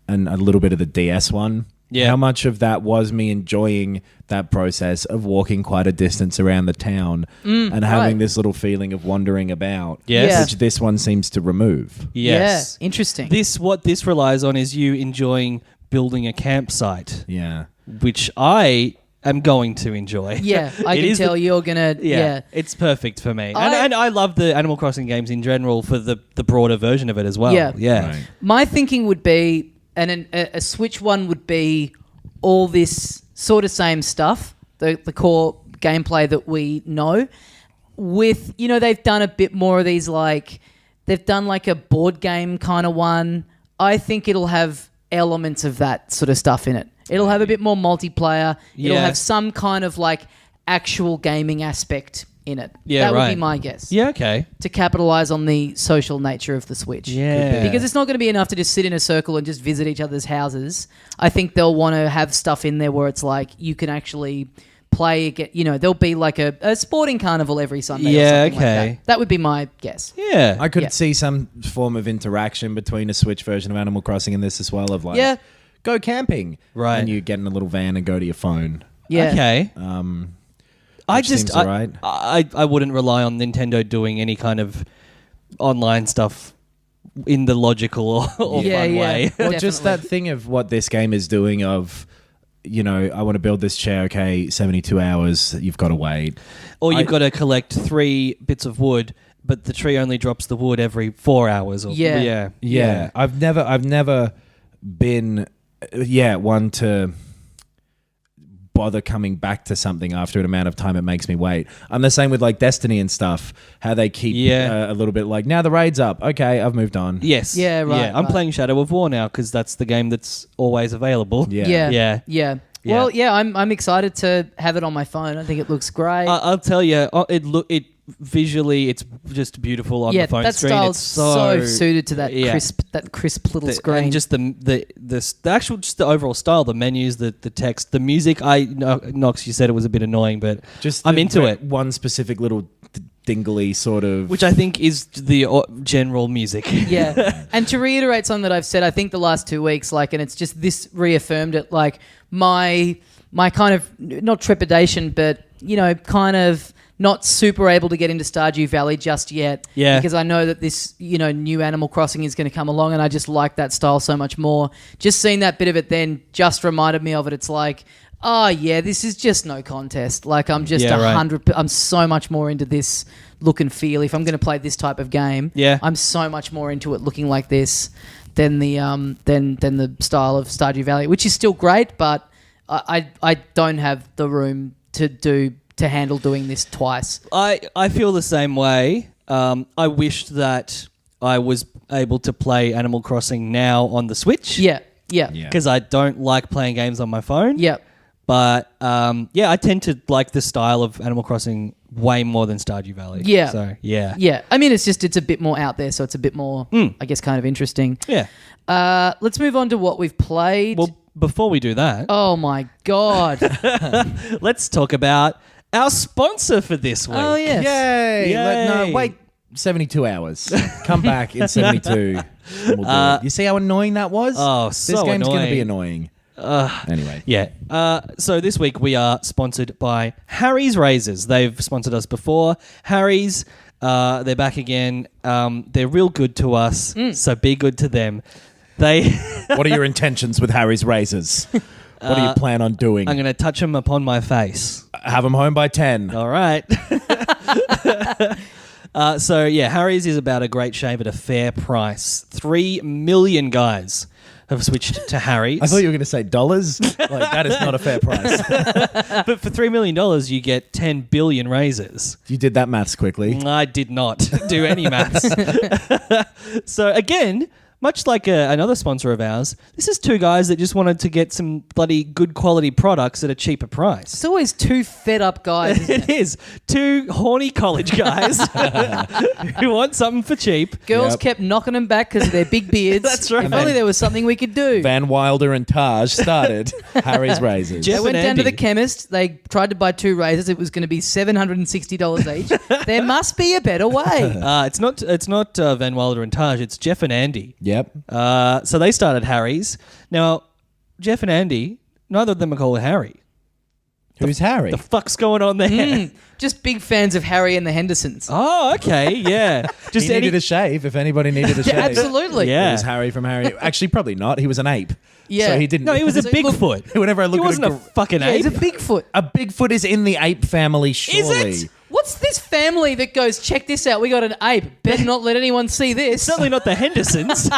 and a little bit of the DS one. Yeah. How much of that was me enjoying that process of walking quite a distance around the town and having right. this little feeling of wandering about, Yes. Yeah. which this one seems to remove. Yes. Yeah, interesting. What this relies on is you enjoying building a campsite, Yeah. which I am going to enjoy. Yeah, I It can is tell you're going to... Yeah. It's perfect for me. I- And I love the Animal Crossing games in general for the broader version of it as well. Yeah. Yeah. Right. My thinking would be, and a Switch one would be all this sort of same stuff, the core gameplay that we know, with, you know, they've done a bit more of these, like, they've done like a board game kind of one. I think it'll have elements of that sort of stuff in it. It'll have a bit more multiplayer. It'll Yeah. have some kind of like actual gaming aspect in it. Yeah, that would be right. my guess. Yeah, okay. To capitalize on the social nature of the Switch. Yeah. Because it's not going to be enough to just sit in a circle and just visit each other's houses. I think they'll want to have stuff in there where it's like you can actually play, there'll be like a sporting carnival every Sunday or something like okay. that. That would be my guess. Yeah. I could Yeah. see some form of interaction between a Switch version of Animal Crossing and this as well. Of like, Yeah. go camping, Right. And you get in a little van and go to your phone. Yeah. Okay. Which seems alright. I wouldn't rely on Nintendo doing any kind of online stuff in the logical or fun way. Well, just Definitely. that thing of what this game is doing of, I want to build this chair, okay, 72 hours, you've got to wait. Or you've got to collect 3 bits of wood, but the tree only drops the wood every 4 hours. Or, Yeah. Yeah. I've never been, one to bother coming back to something after an amount of time it makes me wait. I'm the same with like Destiny and stuff, how they keep a little bit like, now the raid's up. Okay, I've moved on. Yes. Yeah, right, Yeah, I'm right. playing Shadow of War now because that's the game that's always available. Yeah. Yeah. Well, I'm excited to have it on my phone. I think it looks great. I'll tell you, it visually, it's just beautiful on the phone that screen. style's It's so suited to that yeah. crisp little screen. And just the actual, just the overall style, the menus, the text, the music. Knox, you said it was a bit annoying, but I'm into it. One specific little dingly sort of, Which I think is the general music. Yeah. And to reiterate something that I've said, I think the last 2 weeks, and it's just this reaffirmed it, my kind of, not trepidation, but, kind of not super able to get into Stardew Valley just yet. Yeah. Because I know that this, new Animal Crossing is going to come along and I just like that style so much more. Just seeing that bit of it then just reminded me of it. It's like, oh yeah, this is just no contest. I'm just 100, I'm so much more into this look and feel. If I'm going to play this type of game, I'm so much more into it looking like this than the than the style of Stardew Valley, which is still great, but I don't have the room to handle doing this twice. I feel the same way. I wished that I was able to play Animal Crossing now on the Switch. Yeah. Because I don't like playing games on my phone. Yeah. But I tend to like the style of Animal Crossing way more than Stardew Valley. Yeah. So yeah. Yeah. I mean, it's a bit more out there, so it's a bit more, I guess, kind of interesting. Yeah. Let's move on to what we've played. Well, before we do that, oh my God. let's talk about our sponsor for this week. Oh, yes. yay! Yay. No, wait 72 hours. Come back in 72. And we'll do it. You see how annoying that was? Oh, this so game's going to be annoying. annoying. Anyway. Yeah. So this week we are sponsored by Harry's Razors. They've sponsored us before. Harry's, they're back again. They're real good to us, so be good to them. What are your intentions with Harry's razors? What do you plan on doing? I'm going to touch them upon my face. Have them home by 10. All right. Harry's is about a great shave at a fair price. 3 million guys have switched to Harry's. I thought you were going to say dollars. That is not a fair price. But for $3 million, you get 10 billion razors. You did that maths quickly. I did not do any maths. So again, much like another sponsor of ours, this is 2 guys that just wanted to get some bloody good quality products at a cheaper price. It's always 2 fed up guys, isn't It is 2 horny college guys who want something for cheap. Girls Yep. kept knocking them back because of their big beards. That's right. If only there was something we could do. Van Wilder and Taj started Harry's razors. Jeff They went and down to Andy. the chemist. They tried to buy 2 razors. It was going to be $760 each. There must be a better way. It's not Van Wilder and Taj. It's Jeff and Andy. Yep. So they started Harry's. Now, Jeff and Andy, neither of them are called Harry. Who's Harry? The fuck's going on there? Just big fans of Harry and the Hendersons. Oh, okay, yeah. Just He needed a shave if anybody needed a shave. Yeah, absolutely. Yeah. It was Harry from Harry. Actually, probably not. He was an ape. Yeah. So he didn't. No, he was a So Bigfoot. Whenever I look He at wasn't a fucking Yeah, ape. he's a Bigfoot. a Bigfoot is in the ape family, surely. Is it? What's this family that goes, check this out, we got an ape. Better not let anyone see this. Certainly not the Hendersons.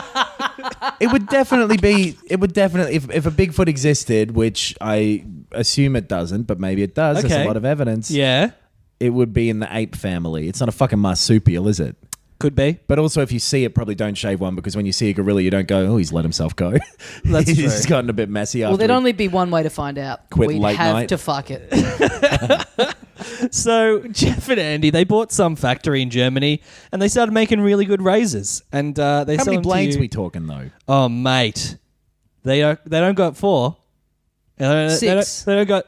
It would definitely be. It would definitely if a Bigfoot existed, which I assume it doesn't, but maybe it does. There's Okay. a lot of evidence. Yeah. It would be in the ape family. It's not a fucking marsupial, is it? Could be. But also, if you see it, probably don't shave one, because when you see a gorilla, you don't go, "Oh, he's let himself go." That's true. He's gotten a bit messy. Well, After there'd he- only be one way to find out. Quit We'd late have night. to fuck it. So Jeff and Andy, they bought some factory in Germany and they started making really good razors. And they How sell many them to blades you. we talking though? Oh, mate, they don't got 4. Six. They don't got.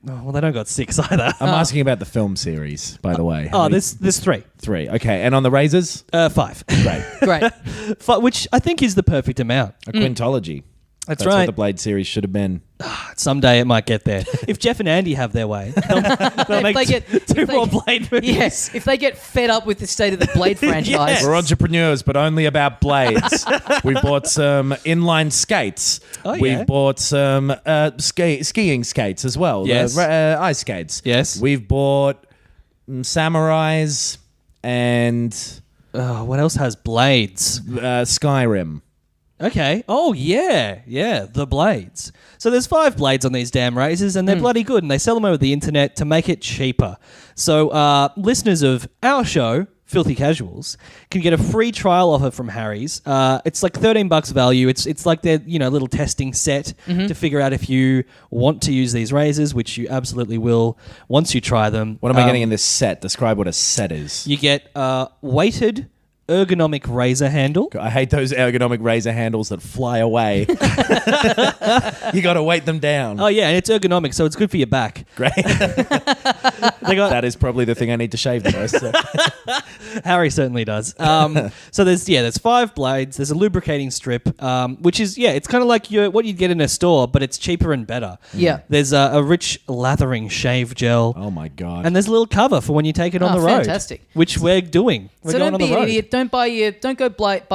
Oh, well, they don't got 6 either. I'm asking about the film series, by the way. How Oh, many- there's 3. 3. Okay, and on the razors, 5. great. Great. Which I think is the perfect amount. A quintology. That's what right. the Blade series should have been. Someday it might get there. If Jeff and Andy have their way, they'll make they get- 2 if they more get- Blade movies. Yes, if they get fed up with the state of the Blade franchise. Yes. We're entrepreneurs, but only about blades. We bought some inline skates. Oh, yeah. We've bought some skiing skates as well. Yes. Ice skates. Yes. We've bought samurais and Oh, what else has blades? Skyrim. Okay. Oh, yeah. Yeah, the blades. So there's 5 blades on these damn razors, and they're bloody good, and they sell them over the internet to make it cheaper. So listeners of our show, Filthy Casuals, can get a free trial offer from Harry's. It's like $13 value. It's like their little testing set to figure out if you want to use these razors, which you absolutely will once you try them. What am I getting in this set? Describe what a set is. You get weighted ergonomic razor handle. I hate those ergonomic razor handles that fly away. You got to weight them down. Oh yeah, and it's ergonomic, so it's good for your back. Great. They got That is probably the thing I need to shave the most. So. Harry certainly does. So there's 5 blades. There's a lubricating strip, which is it's kind of like what you'd get in a store, but it's cheaper and better. Yeah. There's a rich lathering shave gel, Oh my God. and there's a little cover for when you take it on Oh, the road. fantastic. Which we're doing. We're So going don't on be the an road. idiot. Don't buy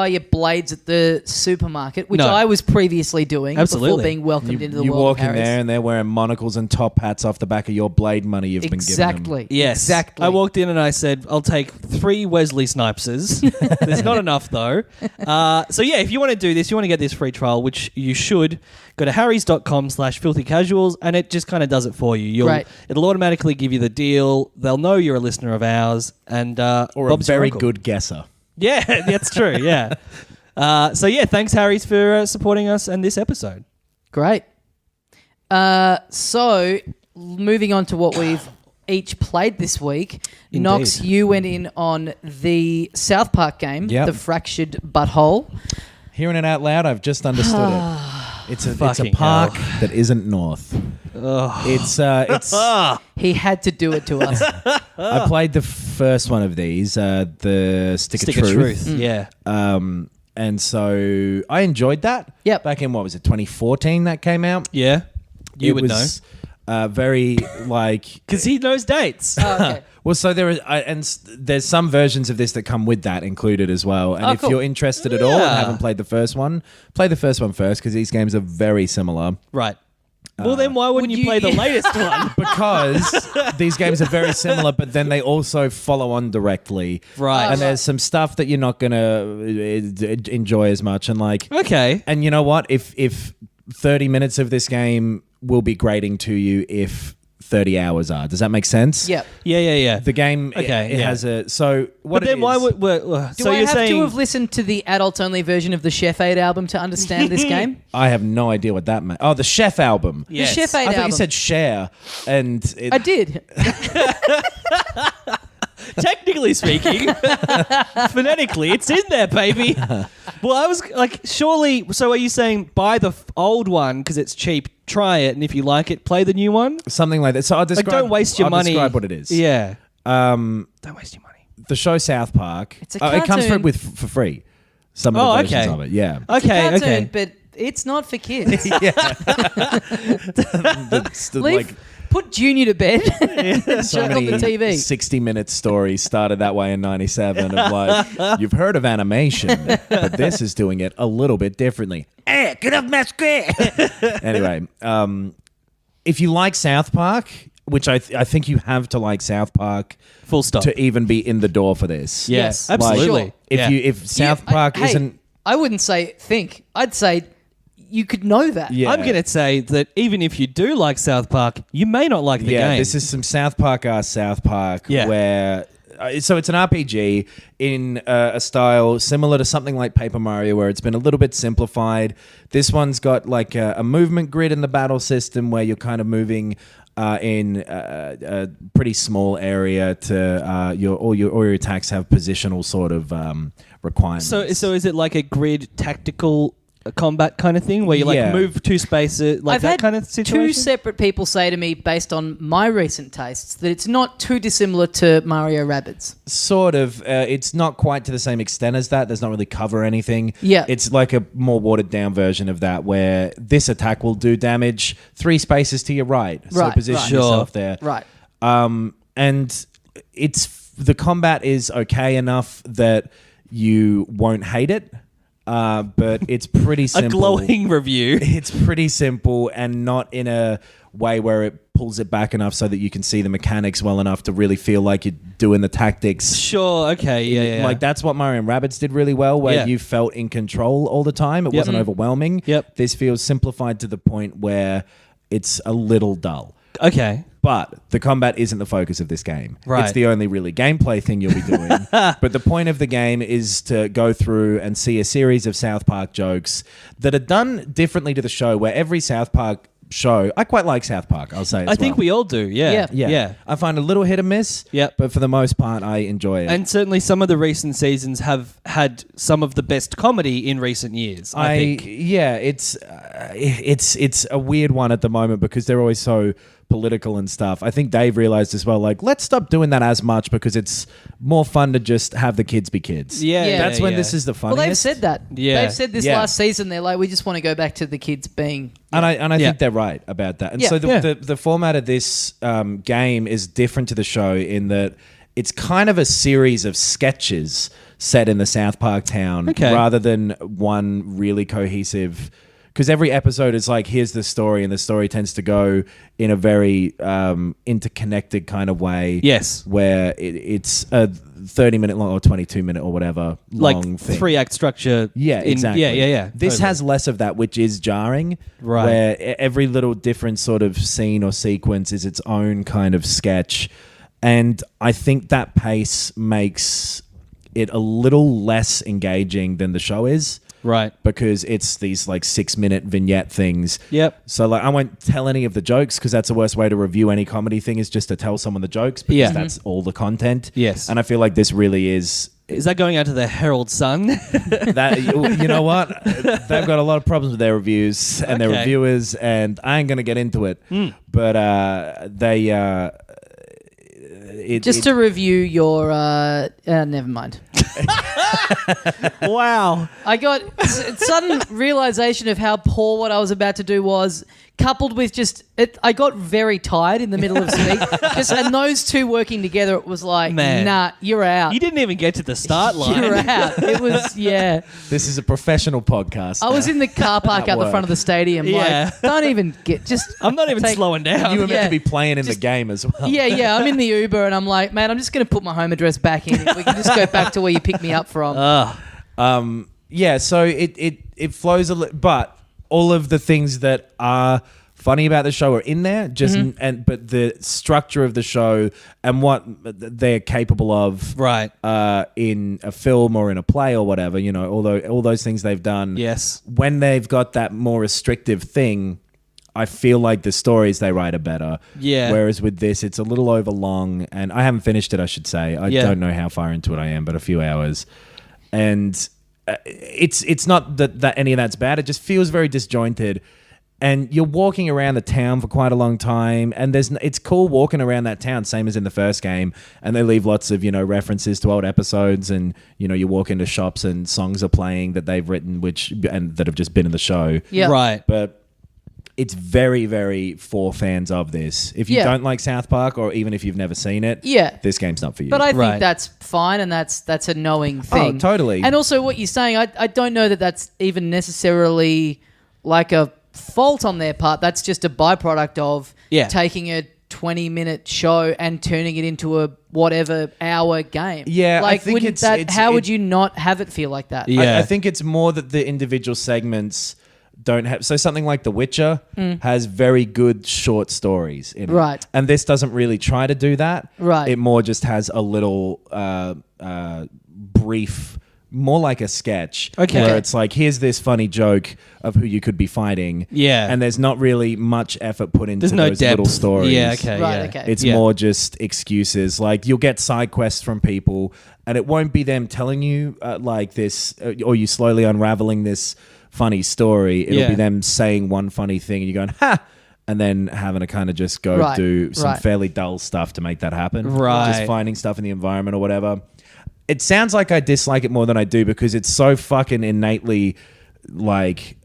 your blades at the supermarket, which No. I was previously doing Absolutely. before being welcomed into the you world walk of in Harry's. there and they're wearing monocles and top hats off the back of your blade money you've been giving them. Exactly. Yes. Exactly. I walked in and I said, I'll take 3 Wesley Snipeses. There's not enough, though. So, if you want to do this, you want to get this free trial, which you should, go to harrys.com/filthycasuals, and it just kind of does it for you. Right. It'll automatically give you the deal. They'll know you're a listener of ours. And Or Bob's a your very uncle. good guesser. Yeah, that's true, yeah. Thanks, Harrys, for supporting us and this episode. Great. So, moving on to what we've each played this week. Indeed. Knox, you went in on the South Park game, Yep. The Fractured Butthole. Hearing it out loud, I've just understood it. It's a Fucking park that isn't north. It's He had to do it to us. I played the first one of these, the Stick of Truth. Yeah. And so I enjoyed that. Yep. Back in, 2014 that came out? Yeah. You would know. was, very like... Because he knows dates. Oh, okay. Well, so there's some versions of this that come with that included as well. And Oh, if cool. you're interested at all and haven't played the first one, play the first one first, because these games are very similar. Right. Well, then why wouldn't would you you- play the latest one? Because these games are very similar, but then they also follow on directly. Right. And there's some stuff that you're not going to enjoy as much. And Okay. and you know what? If 30 minutes of this game will be grating to you if 30 hours are. Does that make sense? Yep. Yeah. The game, Okay, it yeah. has a... So what But then it why is- would... Do so I you're have saying... to have listened to the adults-only version of the Chef Aid album to understand this game? I have no idea what that meant. Oh, the Chef album. Yes. The Chef Aid I thought album. you said share, and it, I did. Technically speaking, phonetically, it's in there, baby. Well, I was like, surely... So are you saying buy the old one because it's cheap, try it, and if you like it, play the new one? something like that. So I'll describe. Like, don't waste your I'll money. Describe what it is. Yeah. Don't waste your money. The show South Park. It's a it comes cartoon. For free. Some of Oh, the versions okay. of it. Yeah. Okay, Cartoon, okay. but it's not for kids. It's Leave, put Junior to bed and so shut on many the TV. 60-minute stories started that way in '97 of like, you've heard of animation, but this is doing it a little bit differently. Get off my screen. Anyway, if you like South Park, which I think you have to like South Park Full stop. to even be in the door for this. Yes, Like, absolutely. Sure. If South Park Hey, isn't... I wouldn't say think. I'd say you could know that. Yeah. I'm going to say that even if you do like South Park, you may not like the game. This is some South Park South Park Yeah. where so it's an RPG in a style similar to something like Paper Mario, where it's been a little bit simplified. This one's got like a movement grid in the battle system where you're kind of moving in a pretty small area to all your attacks have positional sort of requirements. So is it like a grid tactical combat kind of thing where you like move two spaces, like I've that had kind of situation? two separate people say to me, based on my recent tastes, that it's not too dissimilar to Mario Rabbids. Sort of. It's not quite to the same extent as that. Does not really cover anything. Yeah. It's like a more watered down version of that, where this attack will do damage 3 spaces to your right. So Right, position right. yourself there. Right. And the combat is okay enough that you won't hate it. But it's pretty simple. A glowing review. It's pretty simple and not in a way where it pulls it back enough so that you can see the mechanics well enough to really feel like you're doing the tactics. Sure, okay, yeah. Like that's what Mario and Rabbids did really well, where you felt in control all the time. It wasn't overwhelming. Yep. This feels simplified to the point where it's a little dull. Okay. But the combat isn't the focus of this game. Right. It's the only really gameplay thing you'll be doing. But the point of the game is to go through and see a series of South Park jokes that are done differently to the show, where every South Park show... I quite like South Park, I'll say. I think we all do, yeah. Yeah. I find a little hit and miss, Yep. but for the most part, I enjoy it. And certainly some of the recent seasons have had some of the best comedy in recent years, I think. Yeah, it's a weird one at the moment because they're always so political and stuff. I think Dave realized as well, like, let's stop doing that as much because it's more fun to just have the kids be kids. Yeah. That's when this is the funniest. Well, they've said that. Yeah. They've said this last season. They're like, we just want to go back to the kids being... And I think they're right about that. And so the format of this game is different to the show in that it's kind of a series of sketches set in the South Park town rather than one really cohesive... Because every episode is like, here's the story, and the story tends to go in a very interconnected kind of way. Yes. Where it's a 30-minute long or 22-minute or whatever long thing. 3-act structure. Yeah, exactly. Yeah. This totally. has less of that, which is jarring. Right. Where every little different sort of scene or sequence is its own kind of sketch. And I think that pace makes it a little less engaging than the show is. Right. Because it's these like 6-minute vignette things. Yep. So like I won't tell any of the jokes because that's the worst way to review any comedy thing is just to tell someone the jokes because that's all the content. Yes. And I feel like this really is... Is that going out to the Herald Sun? That you know what? They've got a lot of problems with their reviews and their reviewers, and I ain't going to get into it. But they... to review your... never mind. Wow. I got sudden realization of how poor what I was about to do was, coupled with I got very tired in the middle of speech. And those two working together, it was like, Man. nah, you're out. You didn't even get to the start line. You're out. It was, This is a professional podcast. I was in the car park out the front of the stadium. Yeah. Like, don't even I'm not even slowing down. You were meant to be playing in the game as well. Yeah. I'm in the Uber and I'm like, man, I'm just going to put my home address back in. If we can just go back to where you picked me up from. So it flows a little, but all of the things that are funny about the show are in there. But the structure of the show and what they're capable of, Right. in a film or in a play or whatever, although all those things they've done. Yes. When they've got that more restrictive thing, I feel like the stories they write are better. Yeah. Whereas with this, it's a little overlong, and I haven't finished it, I should say. I don't know how far into it I am, but a few hours. And it's not that any of that's bad. It just feels very disjointed. And you're walking around the town for quite a long time, and it's cool walking around that town, same as in the first game. And they leave lots of references to old episodes, and you walk into shops and songs are playing that they've written, and that have just been in the show. Yeah. Right. But it's very, very for fans of this. If you don't like South Park, or even if you've never seen it, this game's not for you. But I think Right. that's fine, and that's a knowing thing. Oh, totally. And also what you're saying, I don't know that that's even necessarily like a fault on their part. That's just a byproduct of taking a 20-minute show and turning it into a whatever hour game. Yeah, like I think how would you not have it feel like that? Yeah. I think it's more that the individual segments don't have. So something like The Witcher has very good short stories in it. Right. And this doesn't really try to do that. Right. It more just has a little brief, more like a sketch. Okay. Where it's like, here's this funny joke of who you could be fighting. Yeah. And there's not really much effort put into There's no those depth. little stories. Yeah, okay. Right, yeah. okay. It's Yeah. more just excuses. Like, you'll get side quests from people, and it won't be them telling you like this, or you slowly unraveling this funny story. It'll be them saying one funny thing, and you're going, ha! And then having to kind of just go Right, do some right. fairly dull stuff to make that happen. Right. Just finding stuff in the environment or whatever. It sounds like I dislike it more than I do because it's so fucking innately like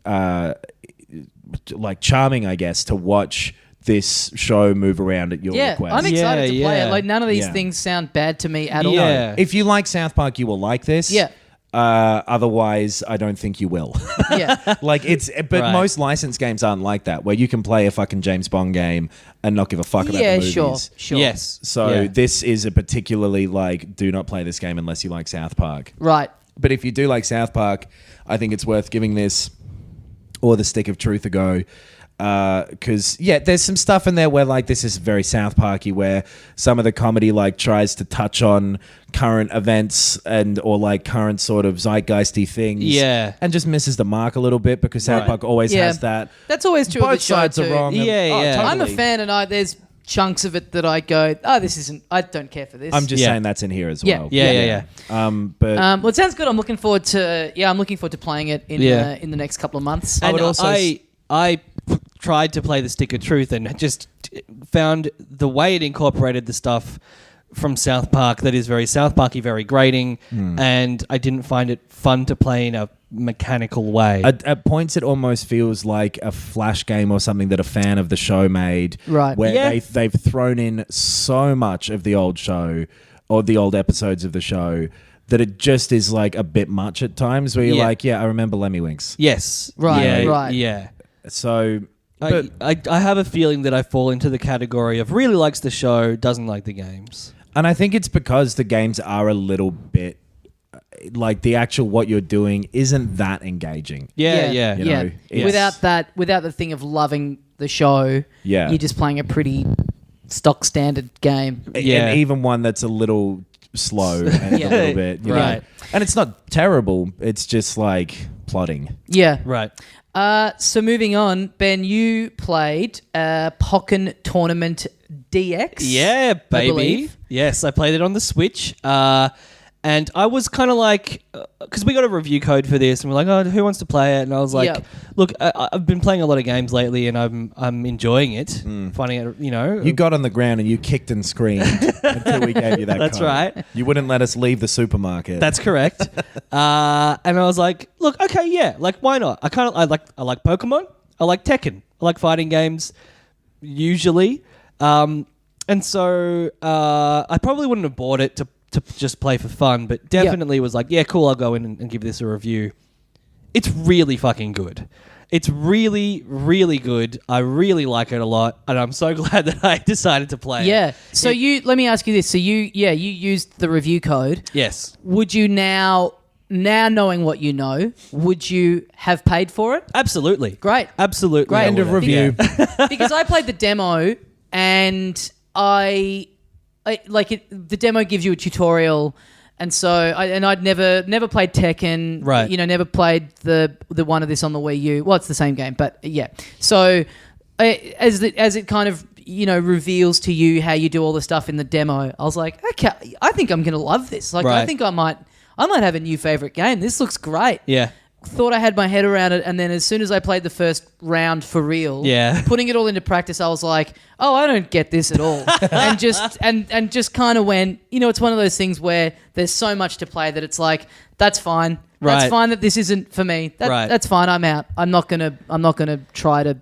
charming, I guess, to watch this show move around at your request. I'm excited to play Yeah. it. Like, none of these Yeah. things sound bad to me at all. Yeah. If you like South Park, you will like this. Yeah. Otherwise, I don't think you will. Yeah. But Right. most licensed games aren't like that, where you can play a fucking James Bond game and not give a fuck about the movies. Sure. Yes. So Yeah. this is a particularly like, do not play this game unless you like South Park. Right. But if you do like South Park, I think it's worth giving this or the Stick of Truth a go. Because there's some stuff in there where like this is very South Parky, where some of the comedy like tries to touch on current events or like current sort of zeitgeisty things, and just misses the mark a little bit because South Park always has that. That's always true. Both of the show sides too. are wrong. Yeah. I'm a Totally. fan, and there's chunks of it that I go, this isn't. I don't care for this. I'm just Yeah. saying that's in here as Yeah. well. Yeah. But Well, it sounds good. I'm looking forward to. I'm looking forward to playing it in the next couple of months. And would also I tried to play the Stick of Truth and just found the way it incorporated the stuff from South Park that is very South Parky, very grating, and I didn't find it fun to play in a mechanical way. At points, it almost feels like a Flash game or something that a fan of the show made. Right. Where Yeah. they've thrown in so much of the old show or the old episodes of the show that it just is like a bit much at times where you're Yeah. like, I remember Lemmy Winks. Yes. Right, Yeah, right. Yeah. So, but I have a feeling that I fall into the category of really likes the show, doesn't like the games. and I think it's because the games are a little bit like the actual what you're doing isn't that engaging. Yeah. You know, it's- without the thing of loving the show, Yeah. you're just playing a pretty stock standard game. Yeah. And even one that's a little slow and Yeah. a little bit, you know. Right. And it's not terrible. It's just like plotting. Yeah. Right. So moving on, Ben, you played Pokken Tournament DX. Yeah, I baby. believe. Yes, I played it on the Switch. And I was kind of like, because we got a review code for this, and we're like, oh, who wants to play it? And I was like, Yeah. look, I've been playing a lot of games lately, and I'm enjoying it, finding it, You got on the ground and you kicked and screamed until we gave you that That's code. right. You wouldn't let us leave the supermarket. That's correct. And I was like, look, okay, yeah, like why not? I like Pokemon. I like Tekken. I like fighting games usually. And so I probably wouldn't have bought it to just play for fun, but definitely was like, yeah, cool, I'll go in and give this a review. It's really fucking good. It's really, really good. I really like it a lot, and I'm so glad that I decided to play it. Yeah. So let me ask you this. So you used the review code. Yes. Would you now knowing what you know, would you have paid for it? Absolutely. Great. Absolutely. Great. I End of would have. review. Yeah. Because I played the demo and I like it. The demo gives you a tutorial, and so I'd never played Tekken, Right. You know, never played the one of this on the Wii U. Well, it's the same game, but yeah. So as it kind of reveals to you how you do all the stuff in the demo, I was like, okay, I think I'm gonna love this. Like, I Right. think I might have a new favorite game. This looks great. Yeah. Thought I had my head around it, and then as soon as I played the first round for real, Yeah. putting it all into practice, I was like, oh, I don't get this at all. and just kind of went, it's one of those things where there's so much to play that it's like, that's fine. That's Right. fine that this isn't for me. Right. That's fine. I'm out. I'm not gonna try to,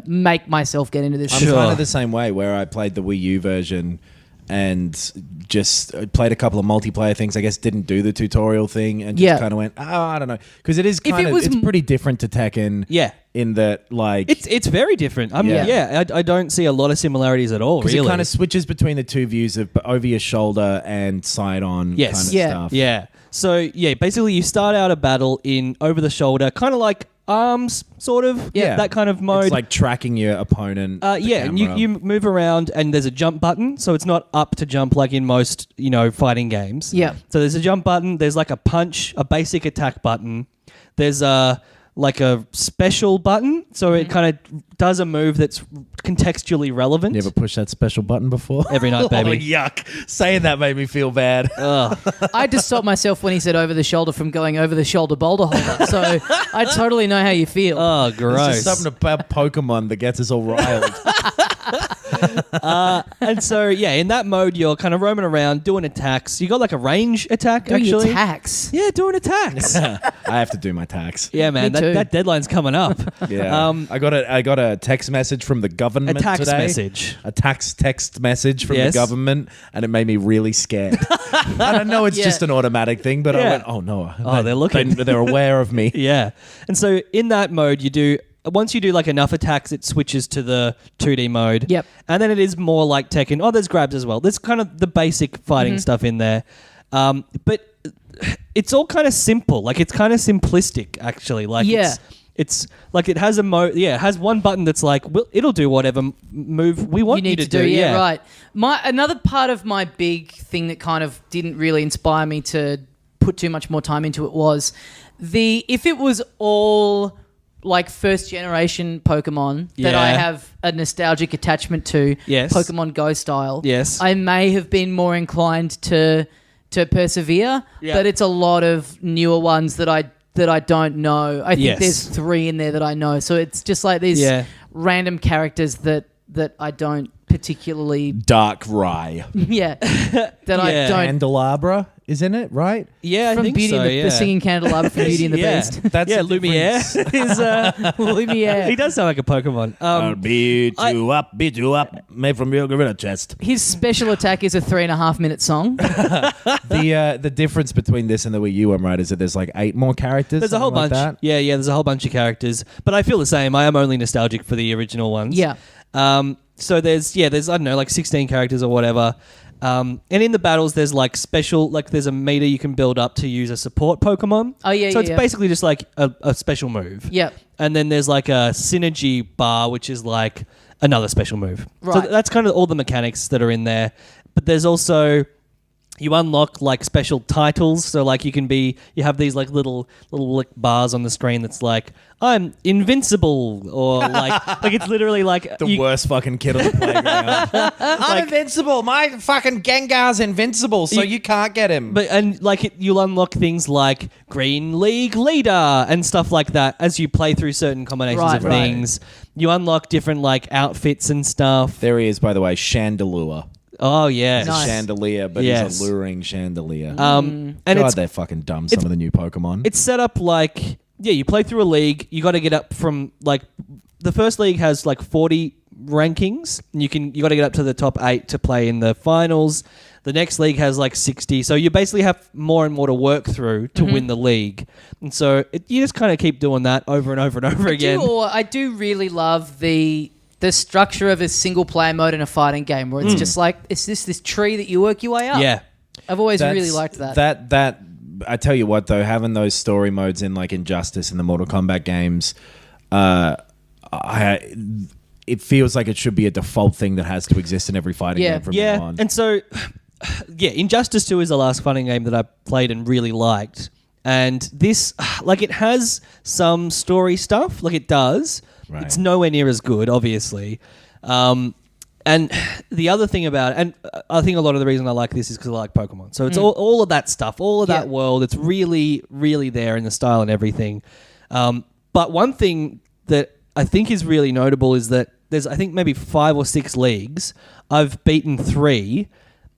make myself get into this. I'm Sure. kind of the same way where I played the Wii U version and just played a couple of multiplayer things. I guess didn't do the tutorial thing and just Yeah. kind of went, I don't know, because it is If kind it of was it's pretty different to Tekken. Yeah. In that, like, It's very different. I mean, Yeah. I don't see a lot of similarities at all, because really. it kind of switches between the two views of over your shoulder and side on Yes. kind of Yeah. stuff. Yeah. So, yeah, basically you start out a battle in over the shoulder, kind of like arms, sort of. Yeah. That kind of mode. It's like tracking your opponent. Yeah, and you move around, and there's a jump button, so it's not up to jump like in most, fighting games. Yeah. So there's a jump button, there's like a punch, a basic attack button. There's a special button, so it kind of does a move that's contextually relevant. You ever push that special button before? Every night, baby. Oh, yuck. Saying that made me feel bad. I had to stop myself when he said over the shoulder from going over the shoulder boulder holder. So I totally know how you feel. Oh, gross. There's just something about Pokemon that gets us all riled. And so, in that mode, you're kind of roaming around doing attacks. You got like a range attack, Doing actually. attacks. Yeah, doing attacks. I have to do my tax. Yeah, man, Me too. that deadline's coming up. Yeah. I got a text message from the government A tax today. message. A tax text message from Yes. the government, and it made me really scared. And I know it's just an automatic thing, but I Yeah. went, oh no. They're looking. They're aware of me. Yeah. And so in that mode, once you do like enough attacks, it switches to the 2D mode. Yep. And then it is more like Tekken. Oh, there's grabs as well. There's kind of the basic fighting stuff in there. But it's all kind of simple. Like it's kind of simplistic, actually. Like it's like it has a mode. Yeah, it has one button that's like, it'll do whatever move we want you to do. Yeah, right. Another part of my big thing that kind of didn't really inspire me to put too much more time into it was if it was all like first generation Pokemon that I have a nostalgic attachment to, Yes. Pokemon Go style. Yes. I may have been more inclined to persevere, but it's a lot of newer ones that I don't know. I think there's 3 in there that I know. So it's just like these random characters that I don't particularly Dark Rye. I don't Candelabra is in it, right? Yeah, I from think Beauty so, and the singing candelabra from Beauty and the Beast. That's a Lumiere is Lumiere. he does sound like a Pokemon. I'll beat you up, made from your gorilla chest. His special attack is a 3.5-minute song. The difference between this and the Wii U one, right, is that there's like 8 more characters. There's a whole something bunch. like that. Yeah, there's a whole bunch of characters. But I feel the same. I am only nostalgic for the original ones. Yeah. So there's I don't know, like 16 characters or whatever. And in the battles, there's like special, like there's a meter you can build up to use a support Pokemon. Oh, yeah, So yeah, it's basically just like a special move. Yep. And then there's like a synergy bar, which is like another special move. So Right. that's kind of all the mechanics that are in there. But there's also, you unlock like special titles. So like you have these like little like bars on the screen that's like, I'm invincible, or like it's literally like The worst fucking kid on the playground. I'm invincible. My fucking Gengar's invincible, so you can't get him. You'll unlock things like Green League Leader and stuff like that as you play through certain combinations of things. You unlock different like outfits and stuff. There he is, by the way, Chandelure. Oh yeah, It's a chandelier, but he's a luring chandelier. And God, they're fucking dumb, some of the new Pokemon. It's set up like, you play through a league. You got to get up from like, the first league has like 40 rankings. And you got to get up to the top 8 to play in the finals. The next league has like 60. So you basically have more and more to work through to win the league. And so you just kind of keep doing that over and over and over again. I do really love the structure of a single player mode in a fighting game where it's just like, it's this tree that you work your way up. Yeah. I've always really liked that. That I tell you what though, having those story modes in like Injustice and the Mortal Kombat games, it feels like it should be a default thing that has to exist in every fighting game from now on. And so, Injustice 2 is the last fighting game that I played and really liked. And this, like, it has some story stuff, like it does. Right. It's nowhere near as good, obviously. And the other thing about it, and I think a lot of the reason I like this is because I like Pokemon. So it's all of that stuff, all of that world. It's really, really there in the style and everything. But one thing that I think is really notable is that there's, I think, maybe 5 or 6 leagues. I've beaten 3,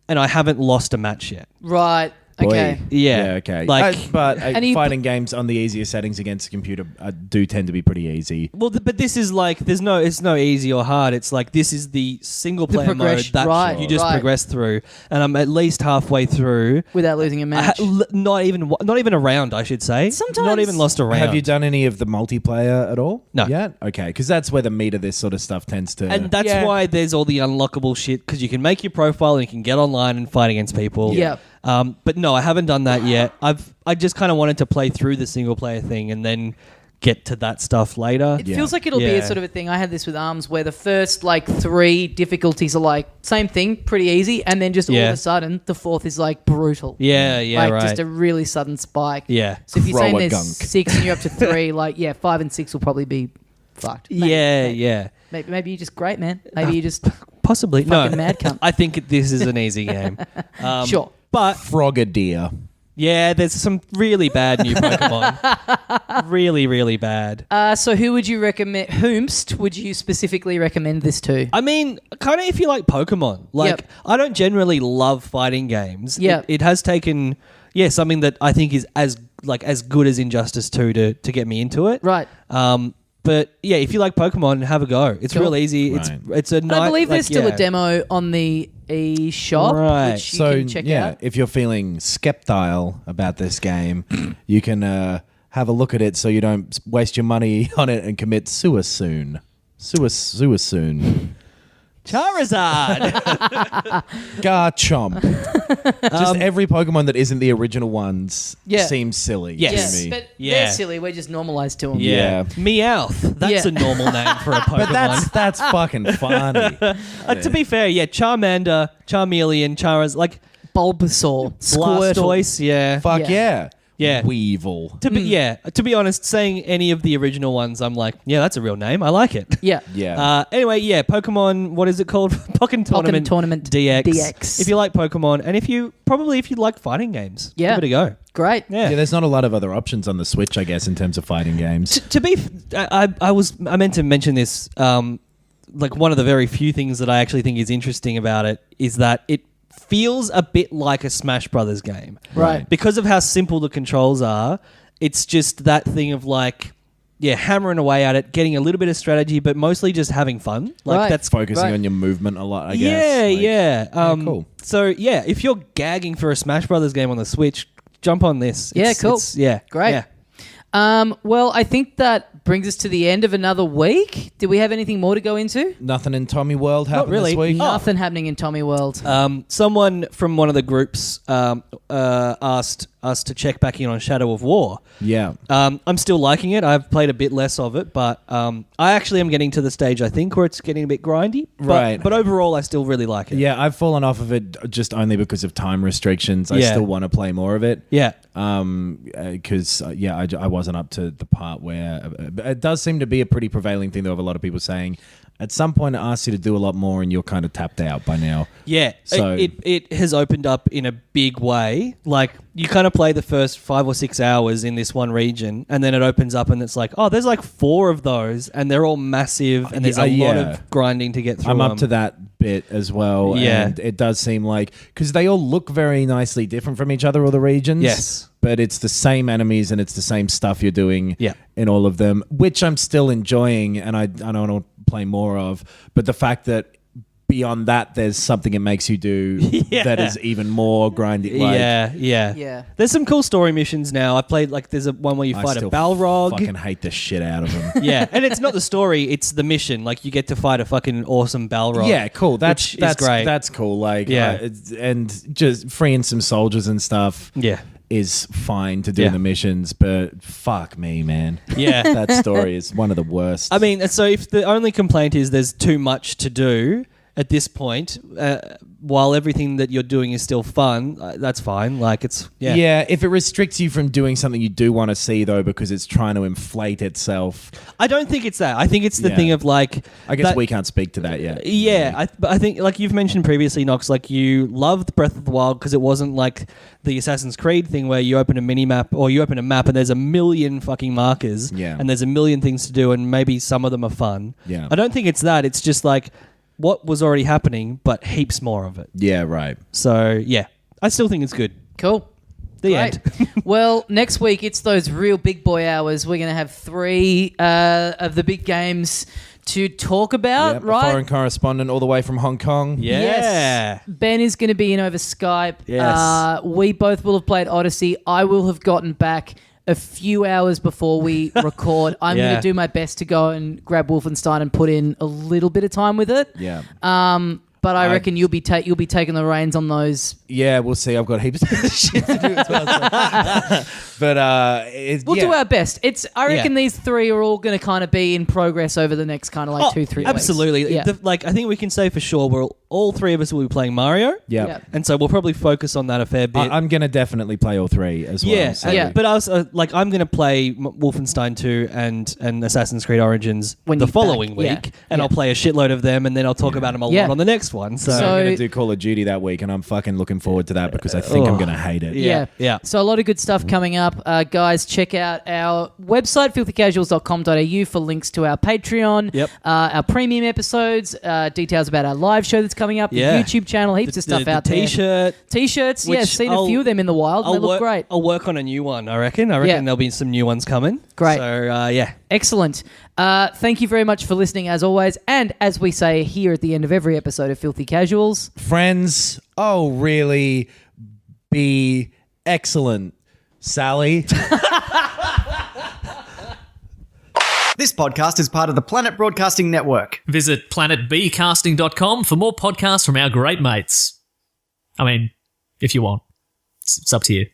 and I haven't lost a match yet. Right. Boy. Okay. Yeah. Okay. Like, but and fighting games on the easier settings against a computer do tend to be pretty easy. well, but this is like, it's no easy or hard. It's like, this is the single player mode that you just progress through, and I'm at least halfway through Without losing a match. not even a round, I should say. Sometimes- not even lost a round. Have you done any of the multiplayer at all? No. Yet? Okay, because that's where the meat of this sort of stuff tends to... And that's why there's all the unlockable shit, because you can make your profile and you can get online and fight against people. Yeah. But no, I haven't done that yet. I just kind of wanted to play through the single player thing and then get to that stuff later. It feels like it'll be a sort of a thing. I had this with ARMS where the first like 3 difficulties are like same thing, pretty easy, and then just all of a sudden the 4th is like brutal. Like just a really sudden spike. Yeah. So if you're saying Throw a there's gunk. 6 and you're up to 3, like 5 and 6 will probably be fucked. Maybe. Maybe you're just great, man. Maybe you just Possibly. fucking mad cunt. I think this is an easy game. Sure. But Frogadier. yeah, there's some really bad new Pokemon. Really, really bad. So who would you recommend? Whomst would you specifically recommend this to? I mean, kind of if you like Pokemon. Like, Yep. I don't generally love fighting games. Yep. It has taken, something that I think is as good as Injustice 2 to get me into it. Right. But yeah, if you like Pokemon, have a go. It's Cool. real easy. Right. It's a And I believe there's still yeah. a demo on the eShop, Right. which you can check out. if you're feeling skeptile about this game, you can have a look at it so you don't waste your money on it and commit suicide. Suicide. Charizard. Garchomp. Just every Pokemon that isn't the original ones seems silly Yes. to me. But Yeah. they're silly. We're just normalised to them. Yeah. Meowth. That's Yeah. a normal name for a Pokemon. But that's fucking funny. To be fair, Charmander, Charmeleon, Charizard, like Bulbasaur, Squirtle. Blastoise, yeah. Fuck yeah. Yeah. Weevil. To be honest, saying any of the original ones, I'm like, yeah, that's a real name. I like it. Yeah. Yeah. Anyway, Pokemon. What is it called? Pokken Tournament. Tournament DX. If you like Pokemon, and if you like fighting games, Yeah. give it a go. Great. Yeah. Yeah, there's not a lot of other options on the Switch, I guess, in terms of fighting games. I meant to mention this. Like one of the very few things that I actually think is interesting about it is that it feels a bit like a Smash Brothers game. Right. Because of how simple the controls are, it's just that thing of like, hammering away at it, getting a little bit of strategy, but mostly just having fun. Like Right. that's Focusing Right. on your movement a lot, I guess. Cool. So if you're gagging for a Smash Brothers game on the Switch, jump on this. Yeah, cool. Great. Yeah. Well, I think that brings us to the end of another week. Do we have anything more to go into? Nothing in Tommy World happened really. this week. Nothing happening in Tommy World. Someone from one of the groups asked us to check back in on Shadow of War. Yeah. I'm still liking it. I've played a bit less of it, but I actually am getting to the stage, I think, where it's getting a bit grindy. Right. But overall, I still really like it. Yeah, I've fallen off of it just only because of time restrictions. I Yeah. still want to play more of it. Yeah. Because I wasn't up to the part where it does seem to be a pretty prevailing thing, though, of a lot of people saying at some point it asks you to do a lot more and you're kind of tapped out by now. Yeah. So- It has opened up in a big way. Like, you kind of play the first 5 or 6 hours in this one region, and then it opens up and it's like, oh, there's like 4 of those, and they're all massive, and there's a lot of grinding to get through. I'm up to that bit as well. Yeah. And it does seem like, because they all look very nicely different from each other, all the regions. Yes. But it's the same enemies and it's the same stuff you're doing Yeah. in all of them, which I'm still enjoying and I don't want to play more of. But the fact that beyond that, there's something it makes you do that is even more grindy. Like, Yeah. There's some cool story missions now. I played, like, there's one where you I fight a still Balrog. fucking hate the shit out of them. Yeah, and it's not the story; it's the mission. Like, you get to fight a fucking awesome Balrog. Yeah, cool. That's is great. That's cool. Like, Yeah. and just freeing some soldiers and stuff. Yeah. Is fine to do in Yeah. the missions, but fuck me, man. Yeah. That story is one of the worst. I mean, so if the only complaint is there's too much to do at this point, while everything that you're doing is still fun, that's fine. Like, it's yeah. If it restricts you from doing something you do want to see, though, because it's trying to inflate itself, I don't think it's that. I think it's the Yeah. thing of, like, I guess that- we can't speak to that yet. Yeah, I think, like you've mentioned previously, Knox, like, you loved Breath of the Wild because it wasn't like the Assassin's Creed thing where you open a mini map or you open a map and there's a million fucking markers, Yeah. and there's a million things to do, and maybe some of them are fun. Yeah. I don't think it's that. It's just like what was already happening, but heaps more of it. Yeah, right. So yeah, I still think it's good. Cool. The Great. end. Well, next week it's those real big boy hours. We're going to have 3 of the big games to talk about, Yep, a right? foreign correspondent all the way from Hong Kong. Yeah. Yes. Ben is going to be in over Skype. Yes. We both will have played Odyssey. I will have gotten back a few hours before we record. I'm going Yeah. to do my best to go and grab Wolfenstein and put in a little bit of time with it. Yeah. But I reckon you'll be taking the reins on those. Yeah, we'll see. I've got heaps of shit to do as well. So. But We'll do our best. I reckon these three are all going to kind of be in progress over the next kind of like 2-3 weeks. Absolutely. Yeah. I think we can say for sure all three of us will be playing Mario. Yeah. Yep. And so we'll probably focus on that a fair bit. I'm gonna definitely play all three as well. Yeah, So. but I was I'm going to play Wolfenstein 2 and Assassin's Creed Origins When the you're following back. Yeah. week, and Yeah. I'll play a shitload of them, and then I'll talk about them a lot Yeah. on the next one. So, So- I'm gonna do Call of Duty that week, and I'm fucking looking forward to that because I think I'm gonna hate it. Yeah. So a lot of good stuff coming up. Guys, check out our website, filthycasuals.com.au, for links to our Patreon, Yep. our premium episodes, details about our live show that's coming up, the Yeah. YouTube channel, heaps of stuff out the there. T-shirt. T-shirts, yeah, Which seen a few of them in the wild, and they look great. I'll work on a new one, I reckon. Yeah. There'll be some new ones coming. Great. So, yeah. Excellent. Thank you very much for listening, as always. And as we say here at the end of every episode of Filthy Casuals, Friends, really be excellent, Sally. This podcast is part of the Planet Broadcasting Network. Visit planetbcasting.com for more podcasts from our great mates. I mean, if you want. It's up to you.